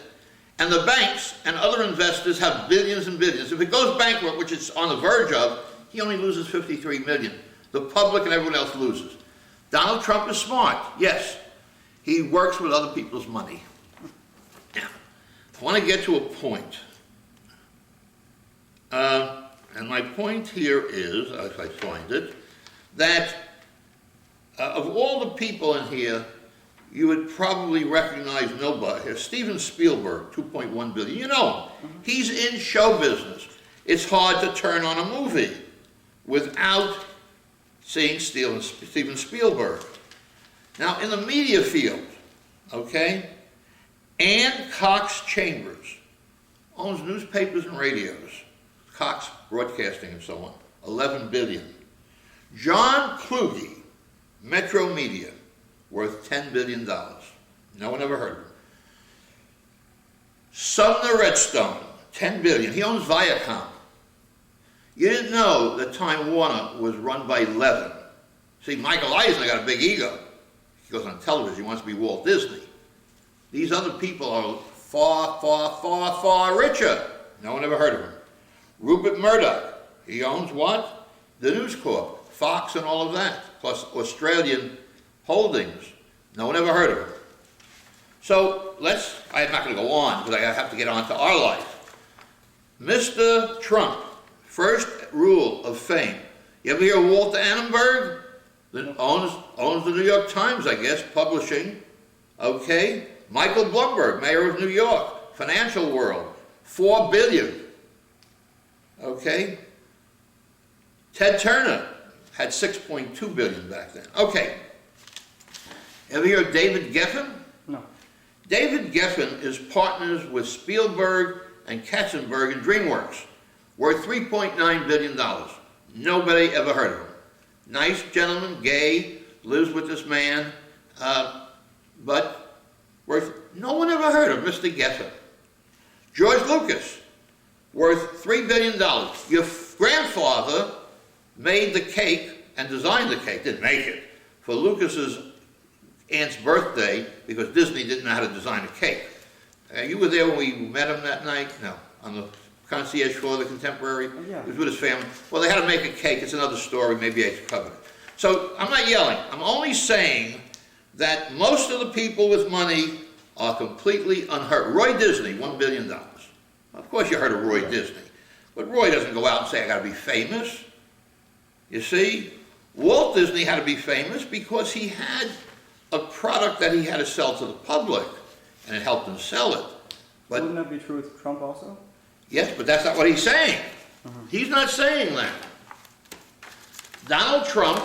and the banks and other investors have billions and billions. If it goes bankrupt, which it's on the verge of, he only loses $53 million. The public and everyone else loses. Donald Trump is smart, yes. He works with other people's money. Now, I want to get to a point. And my point here is, as I find it, that of all the people in here, you would probably recognize nobody. Steven Spielberg, $2.1 billion. You know him. He's in show business. It's hard to turn on a movie without seeing Steven Spielberg. Now, in the media field, okay, Ann Cox Chambers owns newspapers and radios, Cox Broadcasting and so on, $11 billion. John Kluge, Metro Media, worth $10 billion. No one ever heard of him. Sumner Redstone, $10 billion. He owns Viacom. You didn't know that Time Warner was run by Levin. See, Michael Eisner got a big ego. He goes on television, he wants to be Walt Disney. These other people are far, far, far, far richer. No one ever heard of him. Rupert Murdoch, he owns what? The News Corp, Fox and all of that, plus Australian holdings. No one ever heard of him. So I'm not going to go on because I have to get on to our life. Mr. Trump, first rule of fame. You ever hear of Walter Annenberg? That owns the New York Times, I guess, publishing. Okay. Michael Bloomberg, mayor of New York, financial world, $4 billion. Okay. Ted Turner had $6.2 billion back then. Okay. Ever hear of David Geffen? No. David Geffen is partners with Spielberg and Katzenberg in DreamWorks, worth $3.9 billion. Nobody ever heard of him. Nice gentleman, gay, lives with this man, but no one ever heard of Mr. Geffen. George Lucas, worth $3 billion. Your grandfather made the cake and designed the cake, didn't make it, for Lucas's aunt's birthday because Disney didn't know how to design a cake. You were there when we met him that night? No, on the concierge floor of the Contemporary. Oh, yeah. He was with his family. Well, they had to make a cake. It's another story. Maybe I should cover it. So I'm not yelling. I'm only saying that most of the people with money are completely unhurt. Roy Disney, $1 billion. Of course you heard of Roy Disney. But Roy doesn't go out and say, I got to be famous. You see, Walt Disney had to be famous because he had a product that he had to sell to the public, and it helped him sell it. But wouldn't that be true with Trump also? yes, but that's not what he's saying. He's not saying that. Donald Trump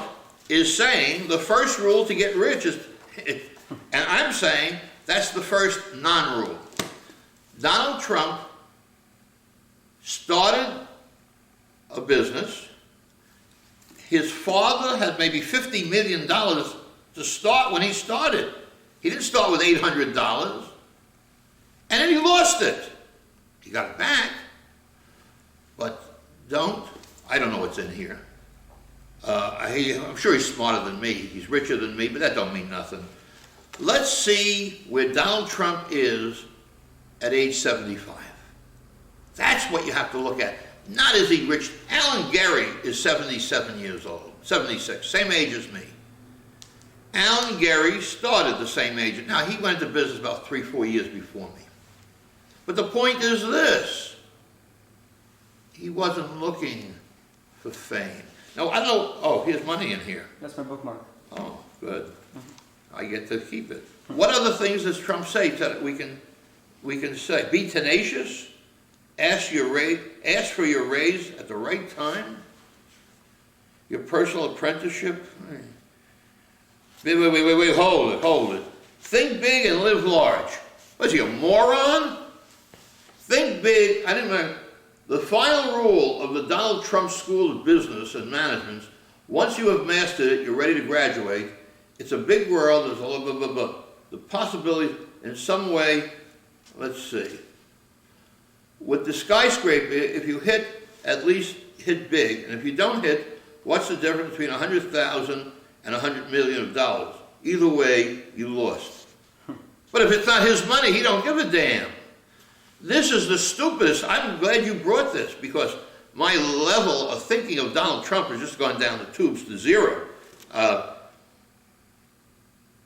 is saying the first rule to get rich is, and I'm saying that's the first non-rule. Donald Trump started a business. His father had maybe $50 million to start when he started. He didn't start with $800. And then he lost it. He got it back. But I don't know what's in here. I'm sure he's smarter than me. He's richer than me, but that don't mean nothing. Let's see where Donald Trump is at age 75. That's what you have to look at. Not is he rich. Alan Gary is 77 years old. 76, same age as me. Alan Gary started the same age. Now, he went into business about 3-4 years before me. But the point is this. He wasn't looking for fame. Now, I don't know. Oh, here's money in here. That's my bookmark. Oh, good. I get to keep it. What other things does Trump say that we can say? Be tenacious. Ask for your raise at the right time. Your personal apprenticeship. Wait, hold it. Think big and live large. Was he a moron? Think big. I didn't remember. The final rule of the Donald Trump School of Business and Management, once you have mastered it, you're ready to graduate. It's a big world. There's a blah, blah, blah, blah. The possibility in some way, let's see. With the skyscraper, if you hit, at least hit big. And if you don't hit, what's the difference between 100,000 and $100 million? Either way, you lost. But if it's not his money, he don't give a damn. This is the stupidest. I'm glad you brought this because my level of thinking of Donald Trump has just gone down the tubes to zero.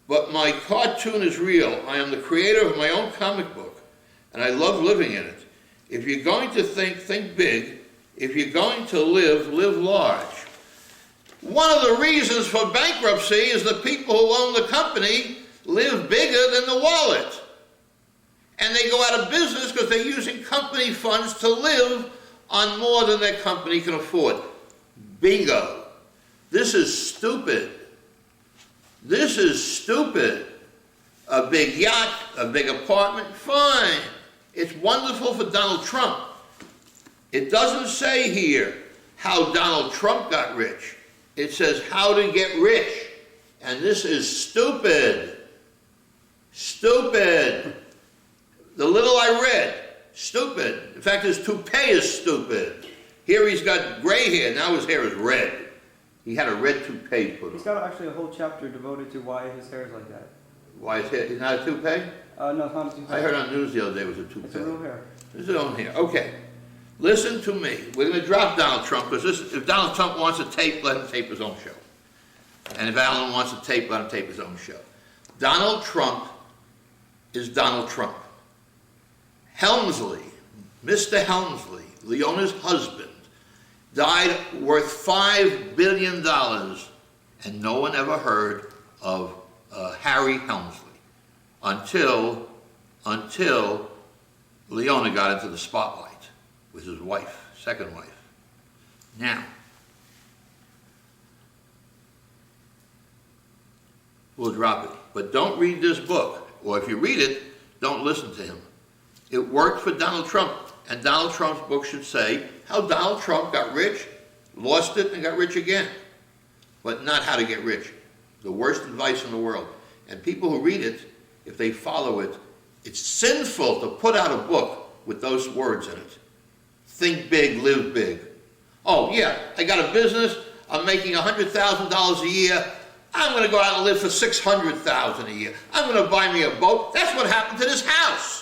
But my cartoon is real. I am the creator of my own comic book, and I love living in it. If you're going to think big. If you're going to live large. One of the reasons for bankruptcy is the people who own the company live bigger than the wallet. And they go out of business because they're using company funds to live on more than their company can afford. Bingo. This is stupid. This is stupid. A big yacht, a big apartment, fine. It's wonderful for Donald Trump. It doesn't say here how Donald Trump got rich. It says how to get rich. And this is stupid. Stupid. The little I read, stupid. In fact, his toupee is stupid. Here he's got gray hair, now his hair is red. He had a red toupee put on. He's got actually a whole chapter devoted to why his hair is like that. Why his hair? He's not a toupee? No, it's not a toupee. I heard on the news the other day it was a toupee. It's a real hair. It's his own hair. Okay. Listen to me. We're going to drop Donald Trump because if Donald Trump wants to tape, let him tape his own show. And if Alan wants to tape, let him tape his own show. Donald Trump is Donald Trump. Helmsley, Mr. Helmsley, Leona's husband, died worth $5 billion, and no one ever heard of Harry Helmsley until Leona got into the spotlight with his wife, second wife. Now, we'll drop it. But don't read this book, or if you read it, don't listen to him. It worked for Donald Trump, and Donald Trump's book should say how Donald Trump got rich, lost it, and got rich again. But not how to get rich. The worst advice in the world. And people who read it, if they follow it, it's sinful to put out a book with those words in it. Think big, live big. Oh yeah, I got a business, I'm making $100,000 a year, I'm going to go out and live for $600,000 a year. I'm going to buy me a boat. That's what happened to this house.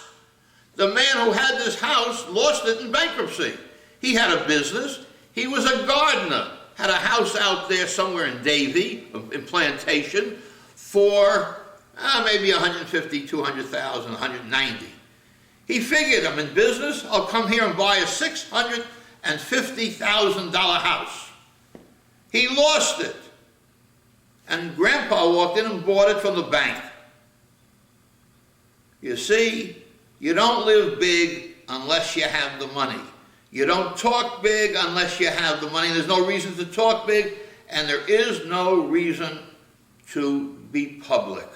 The man who had this house lost it in bankruptcy. He had a business. He was a gardener. Had a house out there somewhere in Davie, in Plantation, for maybe $150,000, $200,000, $190,000. He figured, I'm in business, I'll come here and buy a $650,000 house. He lost it. And Grandpa walked in and bought it from the bank. You see, you don't live big unless you have the money. You don't talk big unless you have the money. There's no reason to talk big, and there is no reason to be public.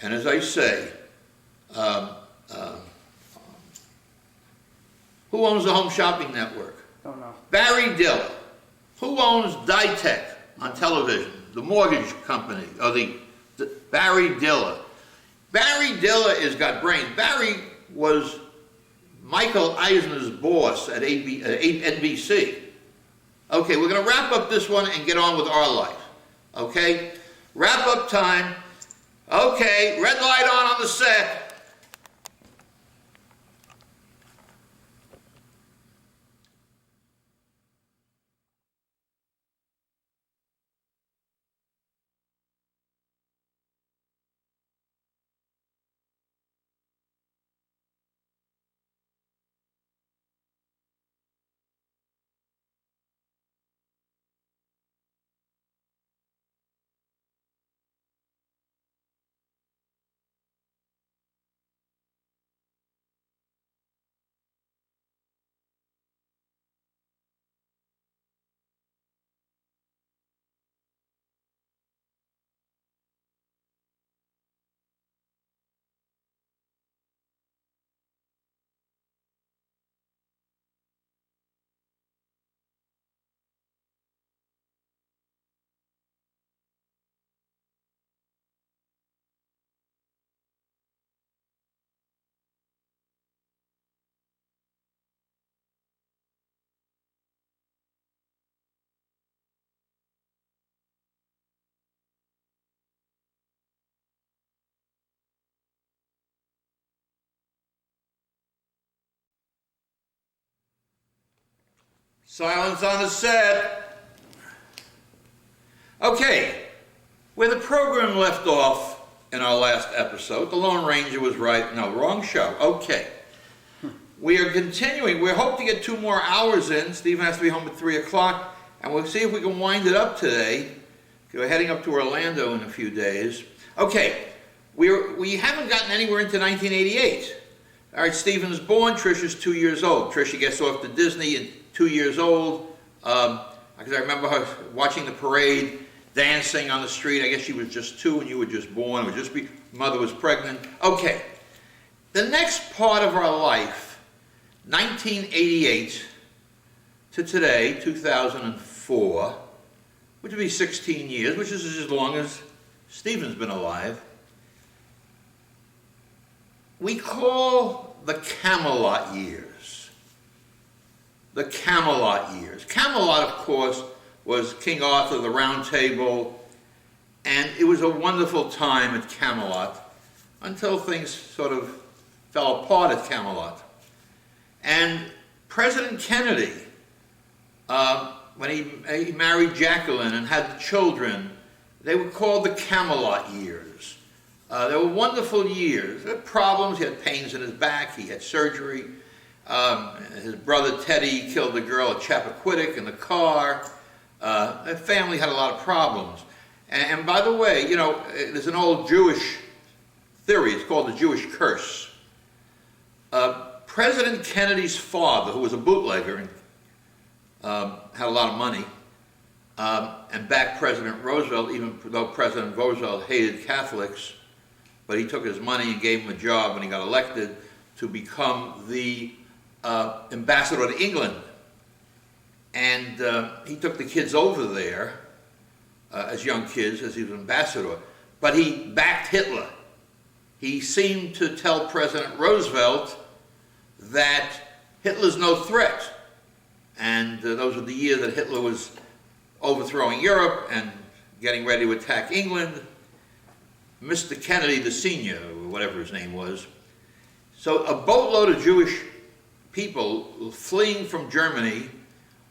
And as I say, who owns the Home Shopping Network? Don't know. Barry Diller. Who owns Dytek on television? The mortgage company, or the Barry Diller. Barry Diller has got brains. Barry was Michael Eisner's boss at NBC. Okay, we're going to wrap up this one and get on with our life. Okay? Wrap up time. Okay, red light on the set. Silence on the set. Okay, where the program left off in our last episode, the Lone Ranger was right. No, wrong show. Okay. We are continuing. We hope to get 2 more hours in. Stephen has to be home at 3 o'clock, and we'll see if we can wind it up today. We're heading up to Orlando in a few days. Okay, we haven't gotten anywhere into 1988. All right, Stephen's born. Trisha's 2 years old. Trisha gets off to Disney at 2 years old. Because I remember her watching the parade, dancing on the street. I guess she was just 2 and you were just born. Mother was pregnant. Okay, the next part of our life, 1988 to today, 2004, which would be 16 years, which is as long as Stephen's been alive. We call the Camelot years. The Camelot years. Camelot, of course, was King Arthur, the Round Table, and it was a wonderful time at Camelot until things sort of fell apart at Camelot. And President Kennedy, when he married Jacqueline and had the children, they were called the Camelot years. They were wonderful years. He had problems. He had pains in his back. He had surgery. His brother Teddy killed a girl at Chappaquiddick in the car. The family had a lot of problems. And by the way, you know, there's an old Jewish theory. It's called the Jewish curse. President Kennedy's father, who was a bootlegger and had a lot of money, and backed President Roosevelt, even though President Roosevelt hated Catholics, but he took his money and gave him a job when he got elected to become the ambassador to England. And he took the kids over there as young kids, as he was ambassador, but he backed Hitler. He seemed to tell President Roosevelt that Hitler's no threat. And those were the years that Hitler was overthrowing Europe and getting ready to attack England. Mr. Kennedy, the senior, or whatever his name was. So a boatload of Jewish people fleeing from Germany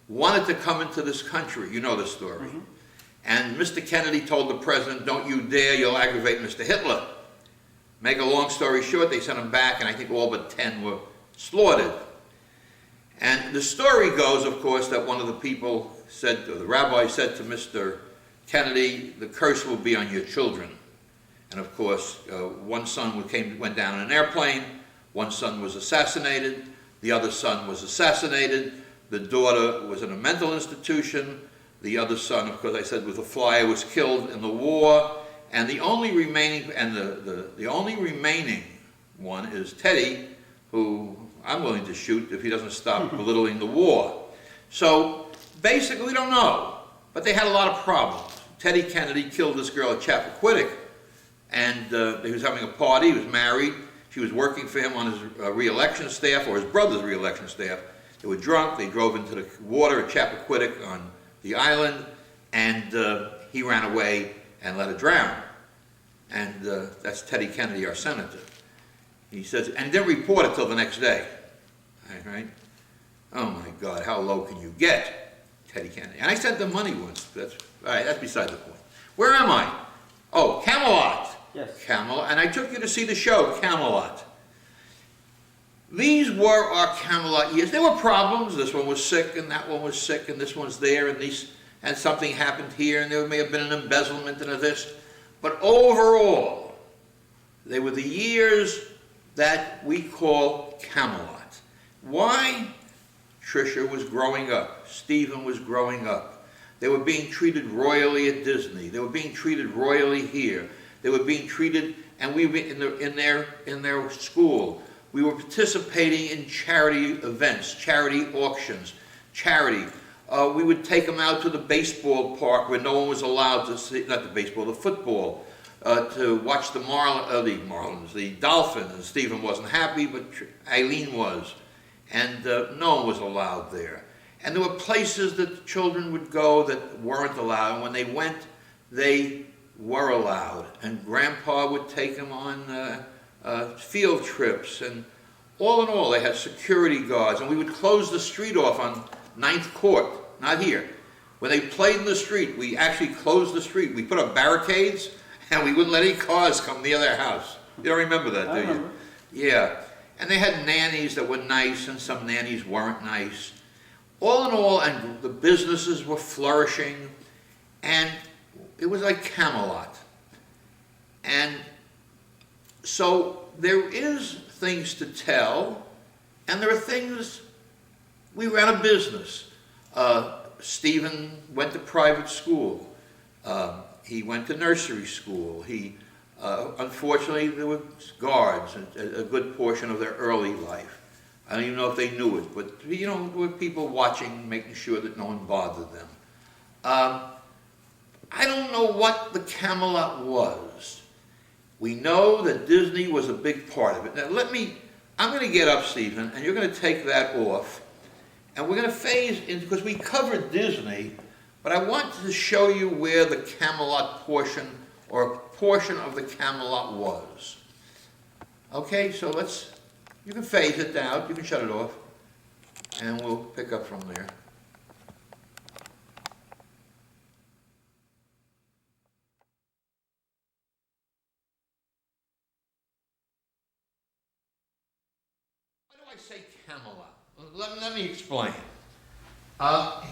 wanted to come into this country. You know the story. Mm-hmm. And Mr. Kennedy told the president, "Don't you dare, you'll aggravate Mr. Hitler." Make a long story short, they sent him back, and I think all but 10 were slaughtered. And the story goes, of course, that one of the people said, or the rabbi said to Mr. Kennedy, "The curse will be on your children." And of course, one son went down in an airplane, one son was assassinated, the other son was assassinated, the daughter was in a mental institution, the other son, of course, I said, was a flyer, was killed in the war, and the only remaining, the only remaining one is Teddy, who I'm willing to shoot if he doesn't stop belittling the war. So basically, we don't know, but they had a lot of problems. Teddy Kennedy killed this girl at Chappaquiddick, and he was having a party. He was married. She was working for him on his re-election staff, or his brother's re-election staff. They were drunk. They drove into the water at Chappaquiddick on the island, and he ran away and let her drown. And that's Teddy Kennedy, our senator. He says, and he didn't report it till the next day. Right? Oh my God, how low can you get, Teddy Kennedy? And I sent them money once. That's all right. That's beside the point. Where am I? Oh, Camelot. Yes. Camelot. And I took you to see the show, Camelot. These were our Camelot years. There were problems. This one was sick, and that one was sick, and this one's there, and something happened here, and there may have been an embezzlement and a this. But overall, they were the years that we call Camelot. Why? Trisha was growing up. Stephen was growing up. They were being treated royally at Disney. They were being treated royally here. They were being treated, and we were in their school. We were participating in charity events, charity auctions, charity. We would take them out to the baseball park where no one was allowed to see, not the baseball, the football, to watch the Marlins, the Dolphins. And Stephen wasn't happy, but Eileen was. And no one was allowed there. And there were places that children would go that weren't allowed. And when they went, they were allowed. And Grandpa would take them on field trips. And all in all, they had security guards. And we would close the street off Ninth Court, not here. When they played in the street, we actually closed the street. We put up barricades, and we wouldn't let any cars come near their house. You don't remember that, do you? I remember. Yeah. And they had nannies that were nice, and some nannies weren't nice. All in all, and the businesses were flourishing, and it was like Camelot. And so there is things to tell, and there are things, we ran a business. Stephen went to private school. He went to nursery school. Unfortunately, there were guards a good portion of their early life. I don't even know if they knew it, but you know, there were people watching, making sure that no one bothered them. I don't know what the Camelot was. We know that Disney was a big part of it. Now I'm going to get up, Stephen, and you're going to take that off, and we're going to phase in, because we covered Disney, but I want to show you where the Camelot portion, or a portion of the Camelot was. Okay, so you can phase it down, you can shut it off, and we'll pick up from there. Why do I say Camelot? Let me explain.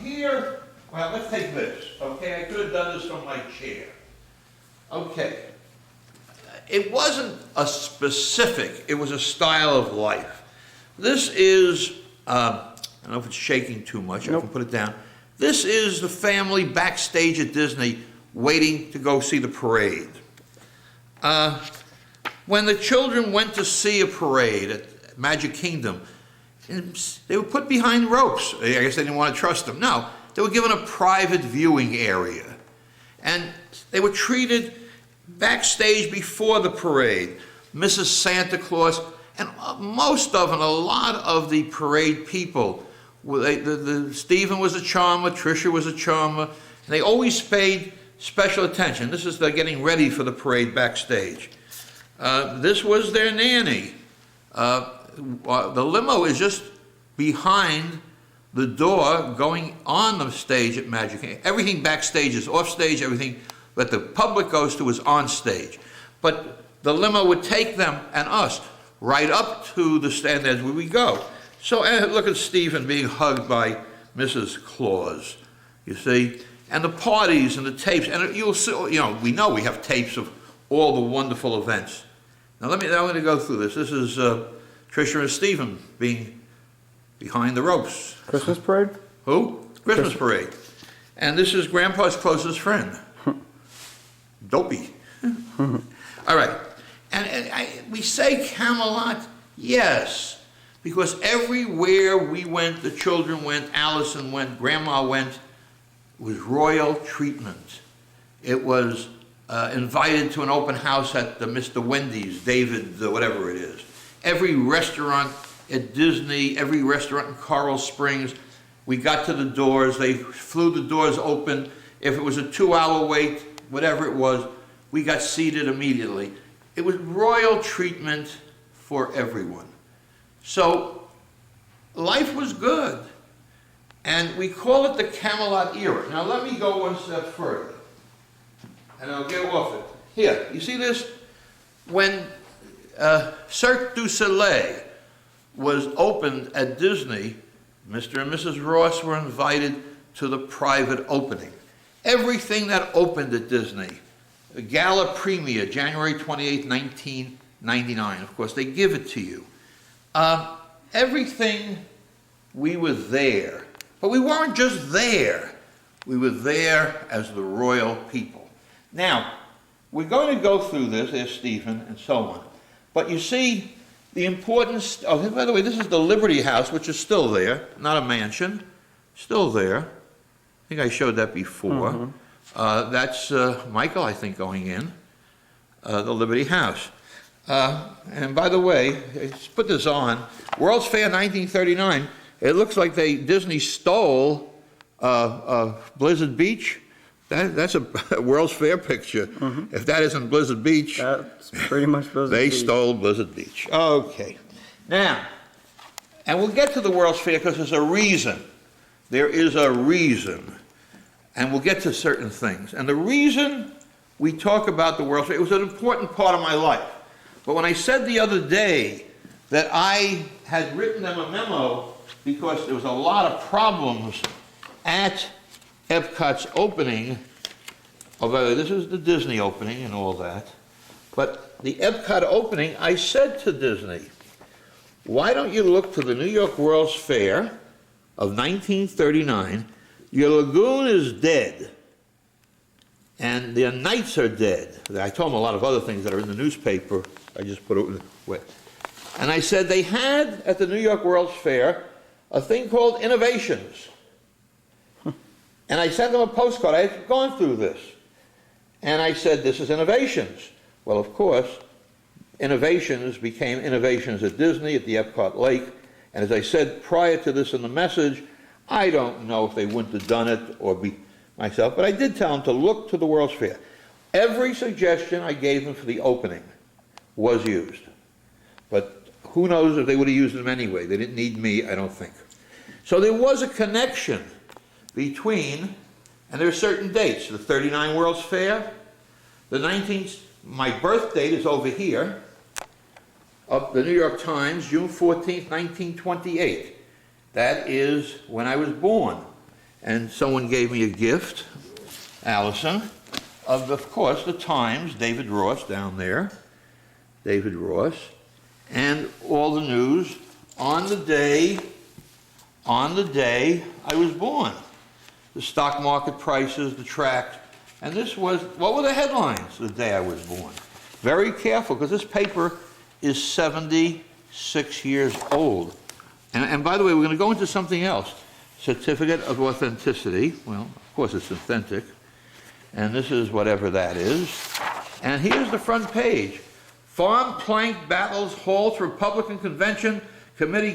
Here, well, let's take this, okay? I could have done this from my chair. Okay. It wasn't a specific, it was a style of life. This is, I don't know if it's shaking too much, I can put it down. This is the family backstage at Disney waiting to go see the parade. When the children went to see a parade at Magic Kingdom, they were put behind ropes. I guess they didn't want to trust them. No, they were given a private viewing area. And they were treated backstage before the parade. Mrs. Santa Claus, and most of and a lot of the parade people, Stephen was a charmer, Tricia was a charmer, and they always paid special attention. This is they're getting ready for the parade backstage. This was their nanny. The limo is just behind the door going on the stage at Magic Kingdom. Everything backstage is off stage, everything that the public goes to is on stage. But the limo would take them and us right up to the stand as we go. So look at Stephen being hugged by Mrs. Claus, you see, and the parties and the tapes, and you'll see, you know, we have tapes of all the wonderful events. Now I'm going to go through this. This is Tricia and Stephen being behind the ropes. Christmas parade? Who? Christmas parade. And this is Grandpa's closest friend. Dopey. All right. And we say Camelot, yes, because everywhere we went, the children went, Allison went, Grandma went, it was royal treatment. It was invited to an open house at the Mr. Wendy's, David, whatever it is. Every restaurant at Disney, every restaurant in Coral Springs, we got to the doors, they flew the doors open. If it was a 2-hour wait, whatever it was, we got seated immediately. It was royal treatment for everyone. So life was good. And we call it the Camelot era. Now let me go one step further. And I'll get off it. Here, you see this? When Cirque du Soleil was opened at Disney, Mr. and Mrs. Ross were invited to the private opening. Everything that opened at Disney, a gala premiere, January 28, 1999. Of course, they give it to you. Everything, we were there. But we weren't just there. We were there as the royal people. Now, we're going to go through this, there's Stephen, and so on. But you see, the importance, oh, by the way, this is the Liberty House, which is still there, not a mansion, still there. I think I showed that before. Mm-hmm. That's Michael, I think, going in, the Liberty House. And by the way, let's put this on. World's Fair 1939, it looks like Disney stole Blizzard Beach. That's a World's Fair picture. Mm-hmm. If that isn't Blizzard Beach, that's pretty much Blizzard Beach. They Beach. stole Blizzard Beach. Okay. Now, and we'll get to the World's Fair because there's a reason. there is a reason, and we'll get to certain things. And the reason we talk about the World's Fair, it was an important part of my life. But when I said the other day that I had written them a memo because there was a lot of problems at Epcot's opening, although this is the Disney opening and all that, but the Epcot opening, I said to Disney, why don't you look to the New York World's Fair of 1939? Your lagoon is dead, and their knights are dead. I told them a lot of other things that are in the newspaper. I just put it away. And I said they had at the New York World's Fair a thing called Innovations. And I sent them a postcard. I had gone through this. And I said, this is Innovations. Well, of course, Innovations became Innovations at Disney, at the Epcot Lake. And as I said prior to this in the message, I don't know if they wouldn't have done it or be myself, but I did tell them to look to the World's Fair. Every suggestion I gave them for the opening was used. But who knows if they would have used them anyway. They didn't need me, I don't think. So there was a connection between, and there are certain dates, the 39 World's Fair, the 19th, my birth date is over here, of the New York Times, June 14th, 1928. That is when I was born. And someone gave me a gift, Allison, of course, the Times, David Ross down there, David Ross, and all the news on the day I was born. The stock market prices, the tracks, and this was, what were the headlines the day I was born? Very careful, because this paper is 76 years old. And by the way, we're going to go into something else. Certificate of authenticity. Well, of course it's authentic. And this is whatever that is. And here's the front page. Farm plank battles, halts, Republican convention, committee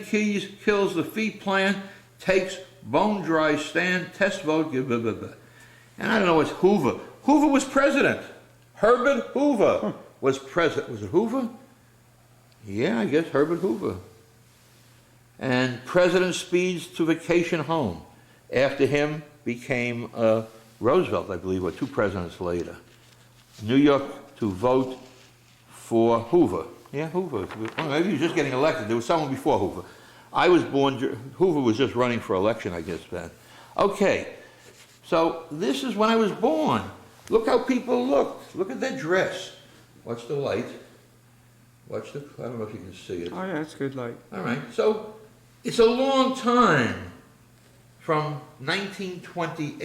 kills the fee plan, takes bone dry stand, test vote, blah, blah, blah. And I don't know, it's Hoover. Hoover was president. Herbert Hoover was president. Was it Hoover? Yeah, I guess Herbert Hoover. And president speeds to vacation home. After him became Roosevelt, I believe, or two presidents later. New York to vote for Hoover. Yeah, Hoover. Well, maybe he was just getting elected. There was someone before Hoover. I was born, Hoover was just running for election, I guess, then. Okay, so this is when I was born. Look how people looked. Look at their dress. Watch the light. Watch the, I don't know if you can see it. Oh yeah, it's good light. All right, so it's a long time from 1928,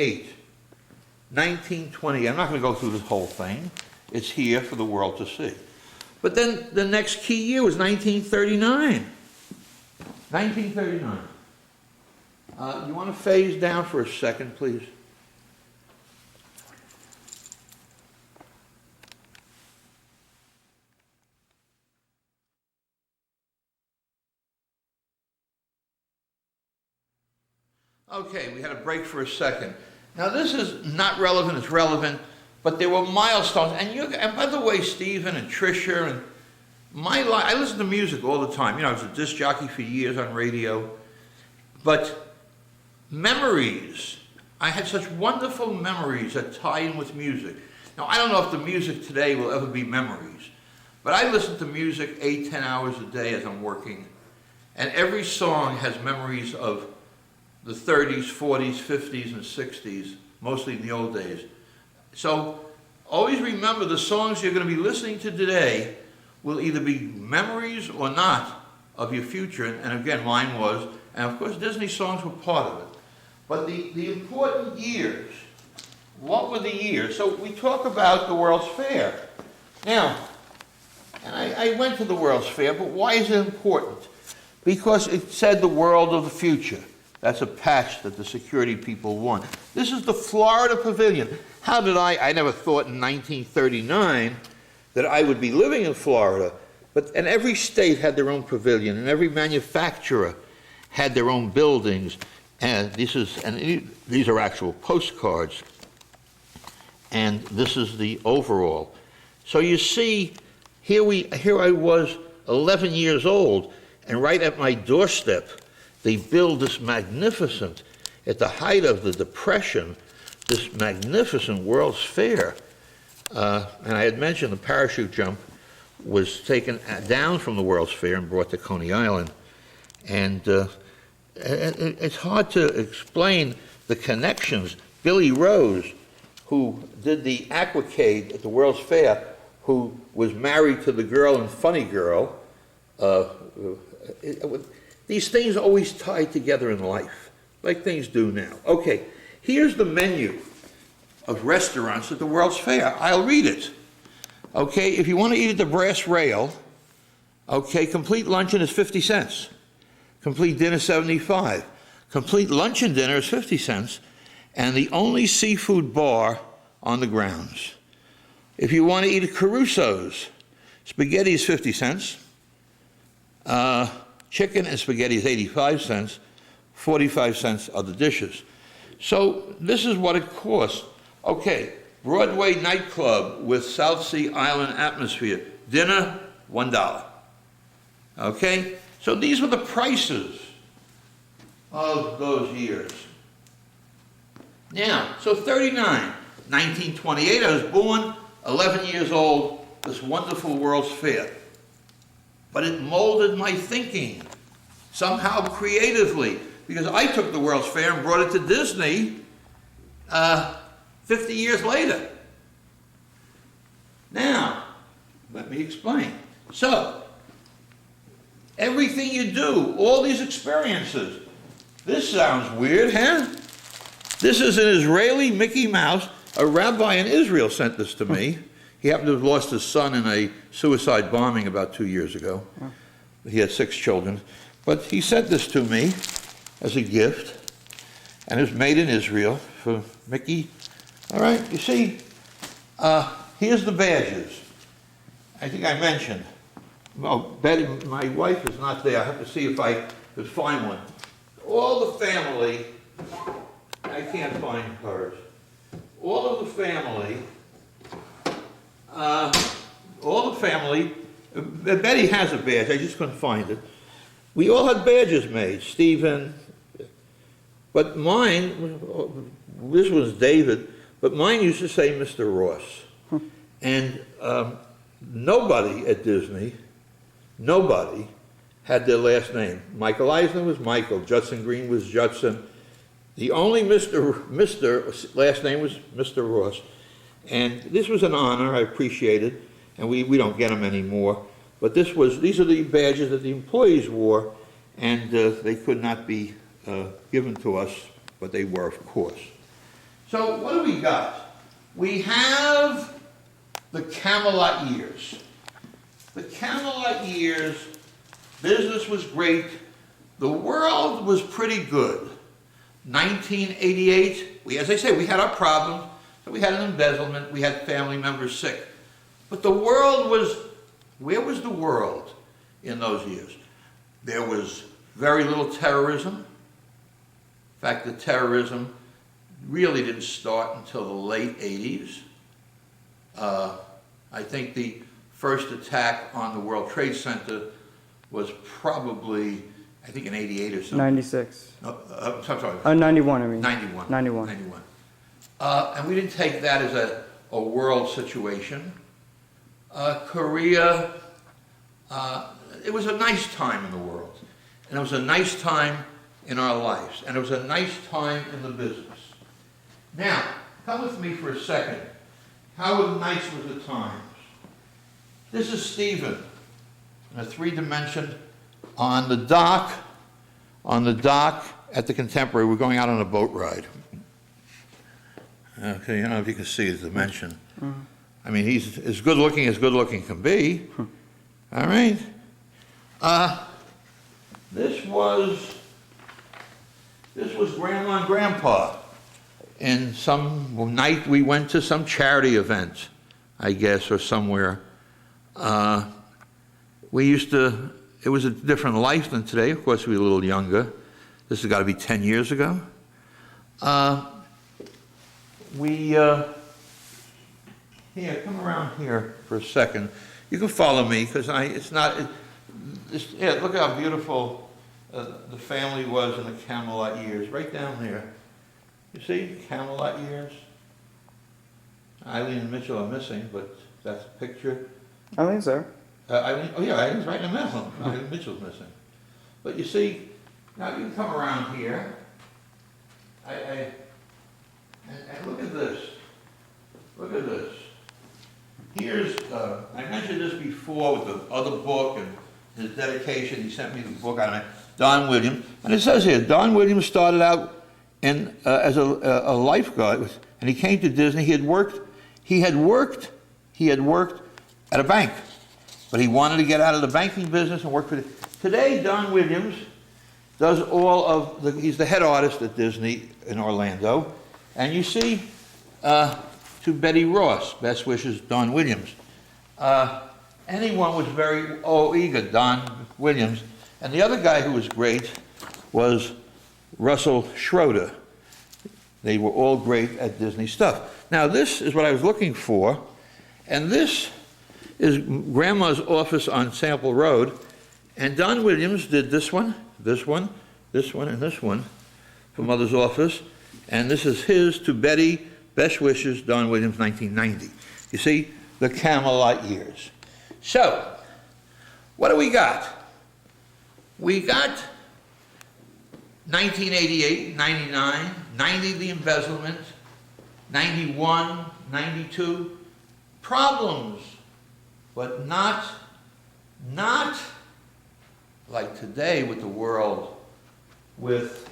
1920. I'm not going to go through this whole thing. It's here for the world to see. But then the next key year was 1939. 1939. You want to phase down for a second, please? Okay, we had a break for a second. Now this is not relevant, it's relevant, but there were milestones. And by the way, Stephen and Tricia and my life, I listen to music all the time. You know, I was a disc jockey for years on radio. But memories, I had such wonderful memories that tie in with music. Now, I don't know if the music today will ever be memories, but I listen to music 8, 10 hours a day as I'm working. And every song has memories of the 30s, 40s, 50s, and 60s, mostly in the old days. So always remember the songs you're going to be listening to today will either be memories or not of your future. And again, mine was. And of course, Disney songs were part of it. But the important years, what were the years? So we talk about the World's Fair. Now, and I went to the World's Fair, but why is it important? Because it said the world of the future. That's a patch that the security people won. This is the Florida Pavilion. How did I never thought in 1939 that I would be living in Florida. And every state had their own pavilion, and every manufacturer had their own buildings. And these are actual postcards. And this is the overall. So you see, here I was 11 years old, and right at my doorstep, they build this magnificent at the height of the Depression, this magnificent World's Fair, and I had mentioned the parachute jump was taken down from the World's Fair and brought to Coney Island. And it's hard to explain the connections. Billy Rose, who did the aquacade at the World's Fair, who was married to the girl in Funny Girl, these things always tie together in life, like things do now. Okay, here's the menu of restaurants at the World's Fair. I'll read it. Okay, if you want to eat at the Brass Rail, okay, complete luncheon is 50 cents. Complete dinner, 75. Complete lunch and dinner is 50 cents, and the only seafood bar on the grounds. If you want to eat at Caruso's, spaghetti is 50 cents. Chicken and spaghetti is 85 cents. 45 cents are the dishes. So this is what it costs. Okay, Broadway nightclub with South Sea Island atmosphere. Dinner, $1. Okay, so these were the prices of those years. Now, so 1928, I was born, 11 years old, this wonderful World's Fair. But it molded my thinking, somehow creatively, because I took the World's Fair and brought it to Disney 50 years later. Now, let me explain. So, everything you do, all these experiences, this sounds weird, huh? This is an Israeli Mickey Mouse. A rabbi in Israel sent this to me. He happened to have lost his son in a suicide bombing about 2 years ago. He had 6 children. But he sent this to me as a gift, and it was made in Israel for Mickey. All right, you see, here's the badges. I think I mentioned. Well, Betty, my wife is not there. I have to see if I could find one. All the family, I can't find hers. All of the family, Betty has a badge, I just couldn't find it. We all had badges made, Stephen, but mine, this was David, but mine used to say Mr. Ross. And nobody at Disney, nobody had their last name. Michael Eisner was Michael, Judson Green was Judson. The only Mr. last name was Mr. Ross. And this was an honor, I appreciate it, and we don't get them anymore. But these are the badges that the employees wore, and they could not be given to us, but they were, of course. So what do we got? We have the Camelot years. The Camelot years, business was great. The world was pretty good. 1988, as I say, we had our problems. So we had an embezzlement, we had family members sick. But the world was, where was the world in those years? There was very little terrorism. In fact, the terrorism really didn't start until the late 80s. I think the first attack on the World Trade Center was probably, I think in 88 or something. 96. No, I'm sorry. 91, I mean. 91. 91. 91. And we didn't take that as a world situation. Korea, it was a nice time in the world. And it was a nice time in our lives. And it was a nice time in the business. Now, come with me for a second. How nice were the times? This is Stephen, in a 3-dimension, on the dock at the Contemporary. We're going out on a boat ride. Okay, I don't know if you can see his dimension. I mean, he's as good looking can be. All right. This was Grandma and Grandpa. And some night we went to some charity event, I guess, or somewhere. It was a different life than today. Of course, we were a little younger. This has got to be 10 years ago. Here, come around here for a second. You can follow me, because look how beautiful the family was in the Camelot years, right down there. You see, Camelot years. Eileen and Mitchell are missing, but that's a picture. Eileen's there. Eileen, oh yeah, Eileen's right in the middle. Eileen Mitchell's missing. But you see, now you come around here, and look at this. Look at this. Here's, I mentioned this before with the other book and his dedication. He sent me the book on it, Don Williams. And it says here, Don Williams started out as a lifeguard, and he came to Disney. He had worked at a bank, but he wanted to get out of the banking business and work for Today, Don Williams does all of he's the head artist at Disney in Orlando. And you see, to Betty Ross, best wishes, Don Williams. Anyone was very eager, Don Williams. And the other guy who was great was Russell Schroeder. They were all great at Disney stuff. Now this is what I was looking for, and this is Grandma's office on Sample Road, and Don Williams did this one, this one, this one, and this one for Mother's office, and this is his to Betty, best wishes, Don Williams, 1990. You see, the Camelot years. So, what do we got? We got 1988, 99, 90 the embezzlement, 91, 92, problems, but not like today with the world, with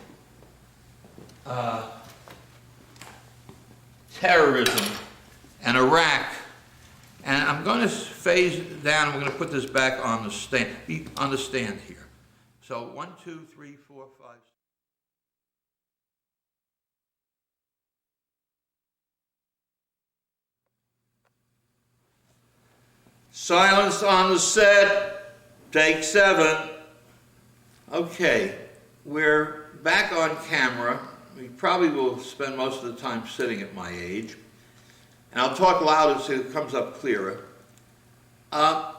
terrorism and Iraq. And I'm going to phase down, we're going to put this back on the stand here. So 1, 2, 3, 4, 5. Silence on the set, take 7. Okay, we're back on camera. We probably will spend most of the time sitting at my age. And I'll talk louder so it comes up clearer. 88,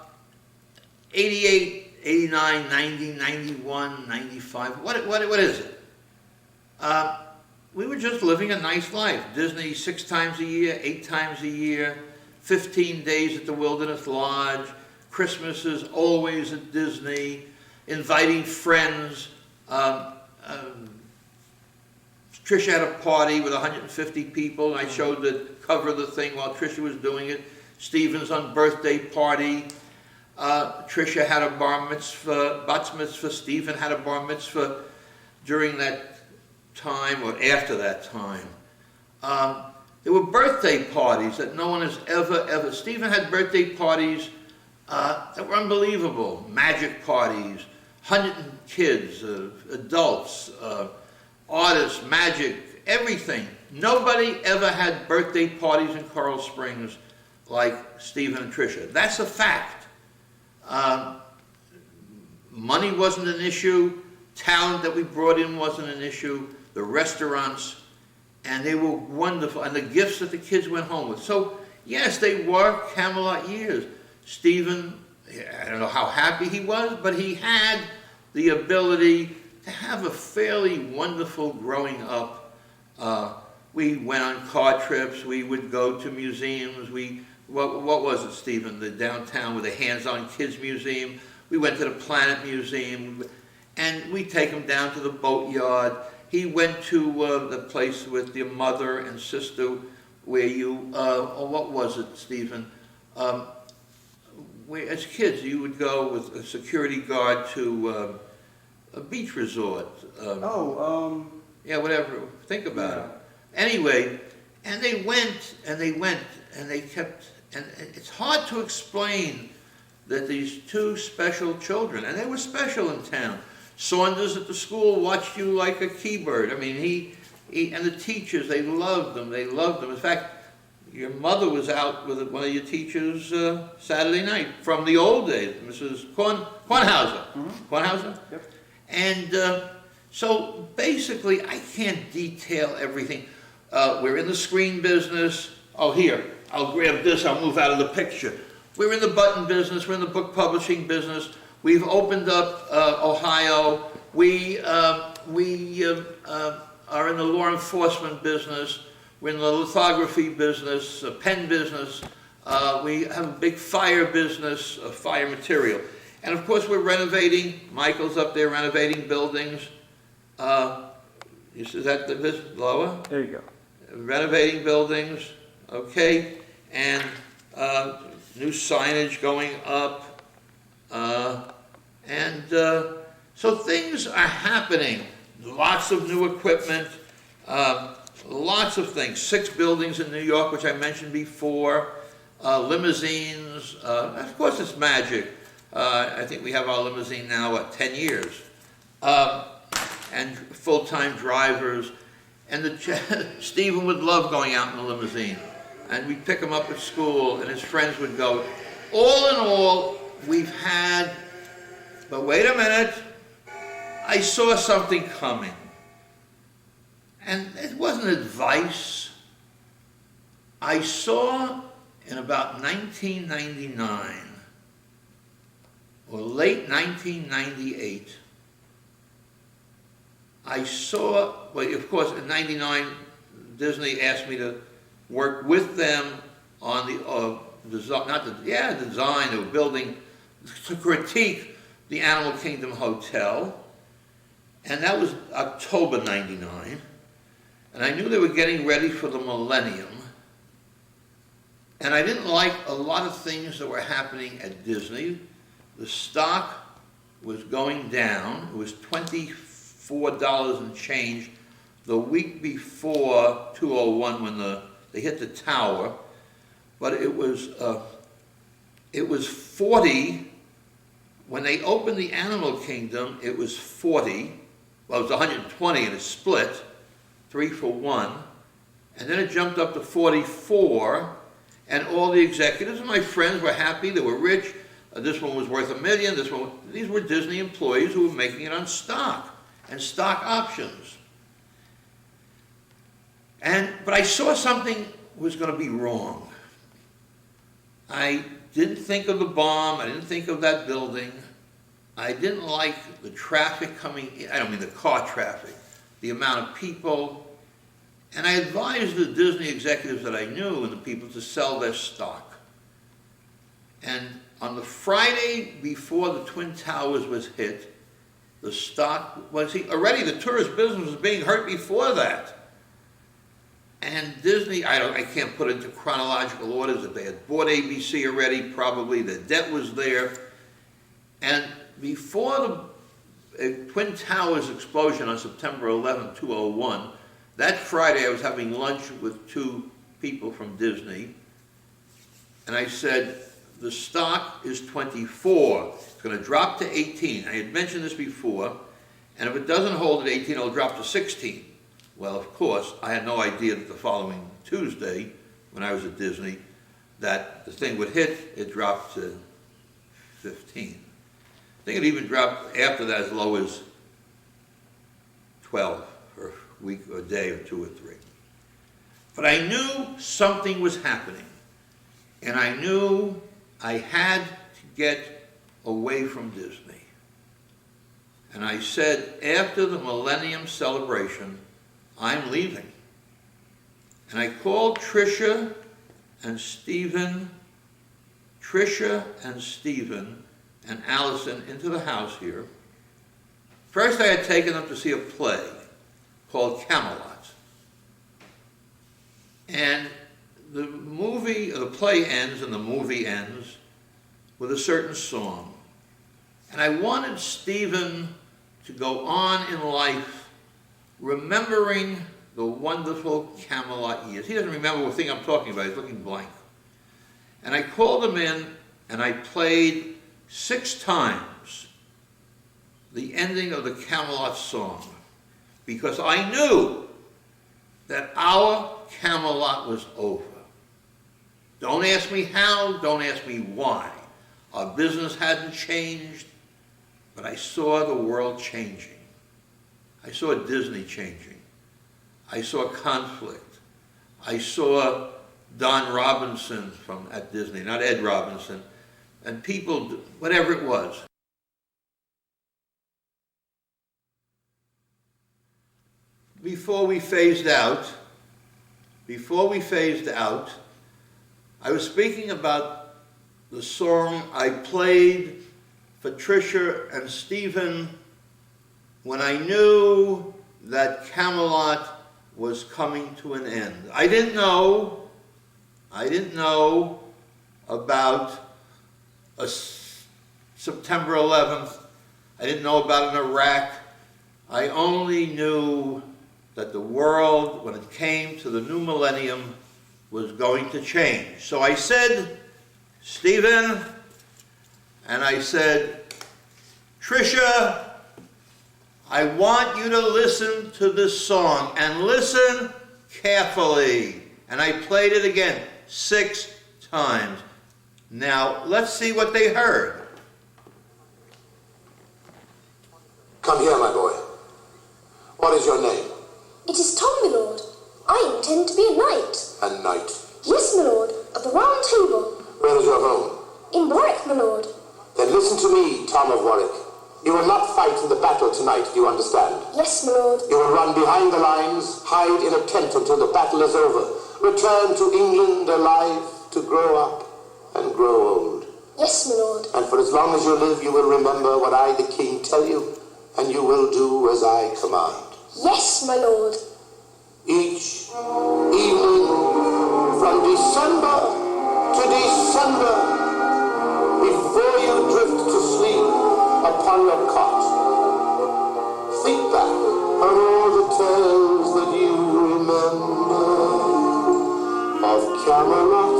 89, 90, 91, 95, what is it? We were just living a nice life. Disney 6 times a year, 8 times a year, 15 days at the Wilderness Lodge, Christmases always at Disney, inviting friends. Tricia had a party with 150 people. I showed the cover of the thing while Tricia was doing it. Stephen's on birthday party. Tricia had a bar mitzvah, Stephen had a bar mitzvah during that time or after that time. There were birthday parties that no one has ever. Stephen had birthday parties that were unbelievable. Magic parties, 100 kids, adults, artists, magic, everything. Nobody ever had birthday parties in Coral Springs like Stephen and Tricia. That's a fact. Money wasn't an issue. Talent that we brought in wasn't an issue. The restaurants, and they were wonderful. And the gifts that the kids went home with. So, yes, they were Camelot years. Stephen, I don't know how happy he was, but he had the ability to have a fairly wonderful growing up. We went on car trips. We would go to museums. What was it, Stephen? The downtown with the Hands-On Kids Museum. We went to the Planet Museum, and we'd take him down to the boatyard. He went to the place with your mother and sister where you, what was it, Stephen? Where, as kids, you would go with a security guard to a beach resort. Yeah, whatever. Think about it. Anyway, and they went, and they kept, and it's hard to explain that these 2 special children, and they were special in town. Saunders at the school watched you like a keybird. I mean, he and the teachers, they loved them. They loved them. In fact, your mother was out with one of your teachers Saturday night from the old days, Mrs. Kornhauser. Kornhauser? Yep. And so basically, I can't detail everything. We're in the screen business. Oh, here, I'll grab this. I'll move out of the picture. We're in the button business. We're in the book publishing business. We've opened up Ohio. We are in the law enforcement business. We're in the lithography business, pen business. We have a big fire business, fire material. And of course, we're renovating. Michael's up there renovating buildings. Is that the business? Lower? There you go. Renovating buildings, okay, and new signage going up, and so things are happening. Lots of new equipment, lots of things. 6 buildings in New York, which I mentioned before, limousines. Of course, it's magic. I think we have our limousine now, 10 years, and full-time drivers. And Stephen would love going out in the limousine. And we'd pick him up at school, and his friends would go. All in all, we've had, but wait a minute, I saw something coming. And it wasn't advice. I saw in about 1999, or late 1998, I saw, well, of course, in '99, Disney asked me to work with them on the design of building, to critique the Animal Kingdom Hotel, and that was October '99, and I knew they were getting ready for the millennium, and I didn't like a lot of things that were happening at Disney. The stock was going down. It was $24 and change the week before 2001 when they hit the tower, but it was 40 when they opened the Animal Kingdom. It was 40. Well, it was 120 and it split 3 for 1, and then it jumped up to 44. And all the executives and my friends were happy. They were rich. This one was worth $1 million. These were Disney employees who were making it on stock and stock options. But I saw something was going to be wrong. I didn't think of the bomb. I didn't think of that building. I didn't like the traffic coming in. I don't mean the car traffic, the amount of people. And I advised the Disney executives that I knew and the people to sell their stock. And on the Friday before the Twin Towers was hit, the stock was, already the tourist business was being hurt before that. And Disney, I can't put it into chronological orders. If they had bought ABC already, probably the debt was there. And before the Twin Towers explosion on September 11, 2001, that Friday I was having lunch with 2 people from Disney, and I said, the stock is 24. It's going to drop to 18. I had mentioned this before, and if it doesn't hold at 18, it'll drop to 16. Well, of course, I had no idea that the following Tuesday, when I was at Disney, that the thing would hit. It dropped to 15. I think it even dropped after that as low as 12 for a week or a day or 2 or 3. But I knew something was happening, and I knew I had to get away from Disney. And I said, after the Millennium Celebration, I'm leaving. And I called Tricia and Stephen and Allison into the house here. First I had taken them to see a play called Camelot. And the play ends and the movie ends with a certain song. And I wanted Stephen to go on in life remembering the wonderful Camelot years. He doesn't remember the thing I'm talking about. He's looking blank. And I called him in and I played 6 times the ending of the Camelot song, because I knew that our Camelot was over. Don't ask me how, don't ask me why. Our business hadn't changed, but I saw the world changing. I saw Disney changing. I saw conflict. I saw Don Robinson at Disney, not Ed Robinson, and people, whatever it was. before we phased out, I was speaking about the song I played for Tricia and Stephen when I knew that Camelot was coming to an end. I didn't know about September 11th. I didn't know about an Iraq. I only knew that the world, when it came to the new millennium, was going to change. So I said, Stephen, and I said, Tricia, I want you to listen to this song, and listen carefully. And I played it again 6 times. Now, let's see what they heard. Come here, my boy. What is your name? It is Tom, my lord. I intend to be a knight. A knight. Yes, my lord, of the Round Table. Where is your home? In Warwick, my lord. Then listen to me, Tom of Warwick. You will not fight in the battle tonight, do you understand? Yes, my lord. You will run behind the lines, hide in a tent until the battle is over. Return to England alive, to grow up and grow old. Yes, my lord. And for as long as you live, you will remember what I, the king, tell you, and you will do as I command. Yes, my lord. Each evening, from December to December, before you drift to sleep upon your cot, think back on all the tales that you remember of Camelot.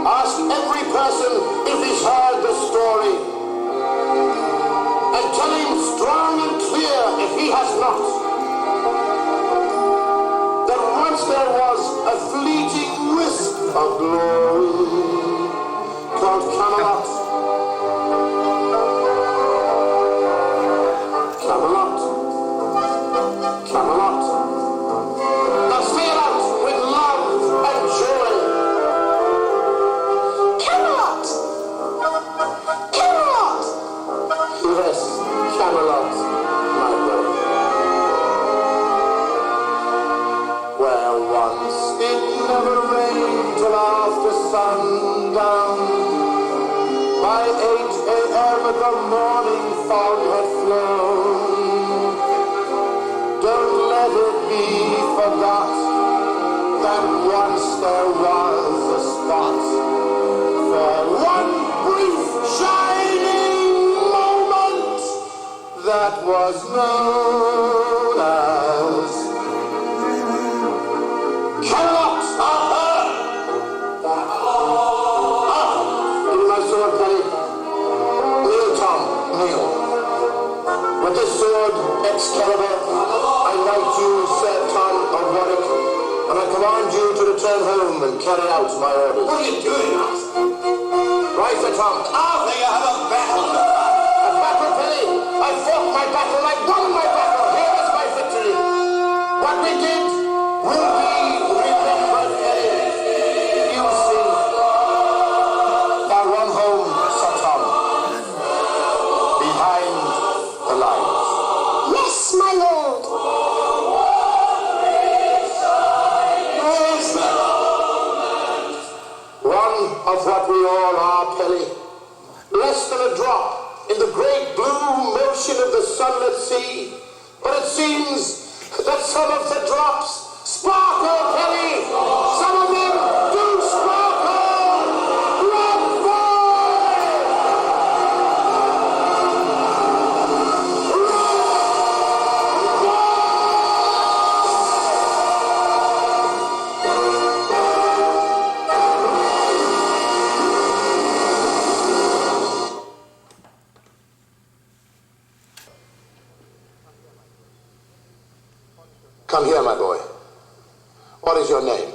Ask every person if he's heard the story, and tell him strong and clear, if he has not, that once there was a fleeting wisp of glory called Camelot. Camelot. Camelot. Now say it out with love and joy. Camelot! Camelot! Yes, Camelot, my boy. Where once it never rained till after sundown, by 8 a.m. the morning fog had flown. Don't let it be forgot that once there was a spot for one brief shining moment that was known as Camelot. Give me my sword, Penny. Kneel, Tom, kneel. With this sword, Excalibur, I knight you, Sir Tom of Warwick, and I command you to return home and carry out my orders. What are you doing, Arthur? Right, Sir Tom. Arthur, you have a battle. A battle, Penny? I fought my battle, I won my battle. Here is my victory. What we did will be remembered, Penny. You see. Now run home, Sir Tom. Behind the lines. Yes, my lord. One of what we all are, Pelly. Less than a drop in the great blue motion of the sunlit sea. But it seems that some of the drops sparkle, Pelly. Some of them do sparkle. Run for it! Come here, my boy. What is your name?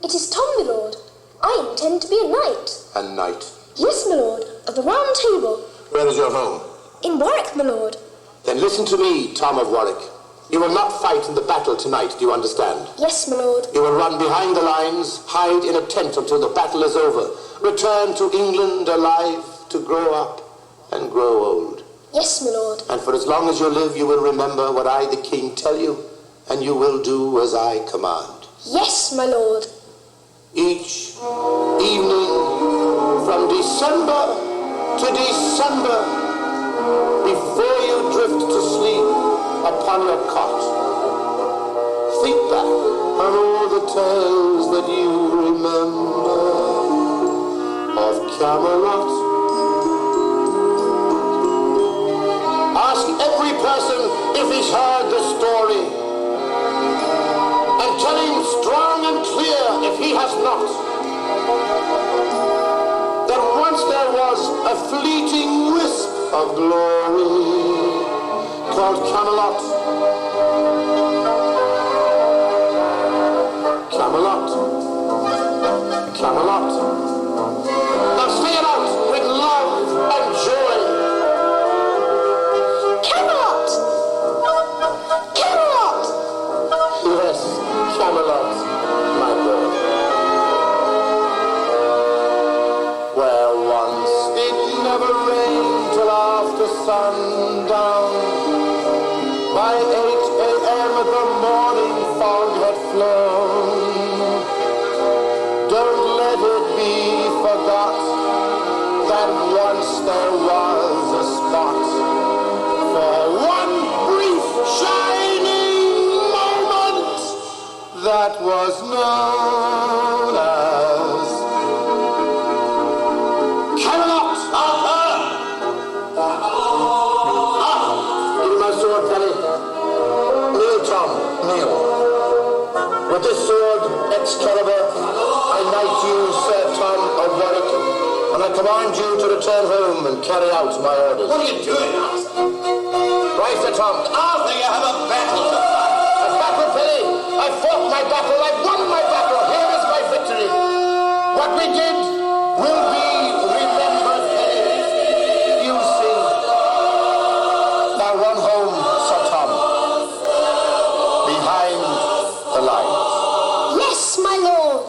It is Tom, my lord. I intend to be a knight. A knight. Yes, my lord, of the Round Table. Where is your home? In Warwick, my lord. Then listen to me, Tom of Warwick. You will not fight in the battle tonight, do you understand? Yes, my lord. You will run behind the lines, hide in a tent until the battle is over. Return to England alive, to grow up and grow old. Yes, my lord. And for as long as you live, you will remember what I, the king, tell you, and you will do as I command. Yes, my lord. Each evening from December to December, before you drift to sleep upon your cot, think back on all the tales that you remember of Camelot. Ask every person if he's heard the story, and tell him strong and clear if he has not, that once there was a fleeting wisp of glory called Camelot. Camelot. Camelot. Now say it out with love and joy. Camelot! Camelot! Yes, Camelot, my boy. Where once it never rained till after sundown, by 8 a.m. the morning fog had flown. Don't let it be forgot that once there was a spot for one brief shining moment that was known as Camelot. Give me my sword, Penny. Kneel, Tom, kneel. With this sword, Excalibur, I knight you, Sir Tom of Warwick, and I command you to return home and carry out my orders. What are you doing, Arthur? Right, Sir Tom. Arthur, you have a battle to fight. A battle, Penny. I fought my battle. I won my battle. Here is my victory. What we did will be remembered, Penny. You see. Now run home, Sir Tom. Behind the lines. Yes, my lord.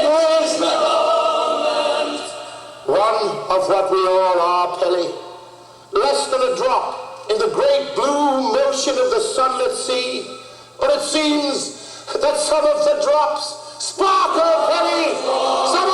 Where's that? One of what we all are, Pelly. Less than a drop in the great blue motion of the sunlit sea. But it seems that some of the drops sparkle, Pelly. Some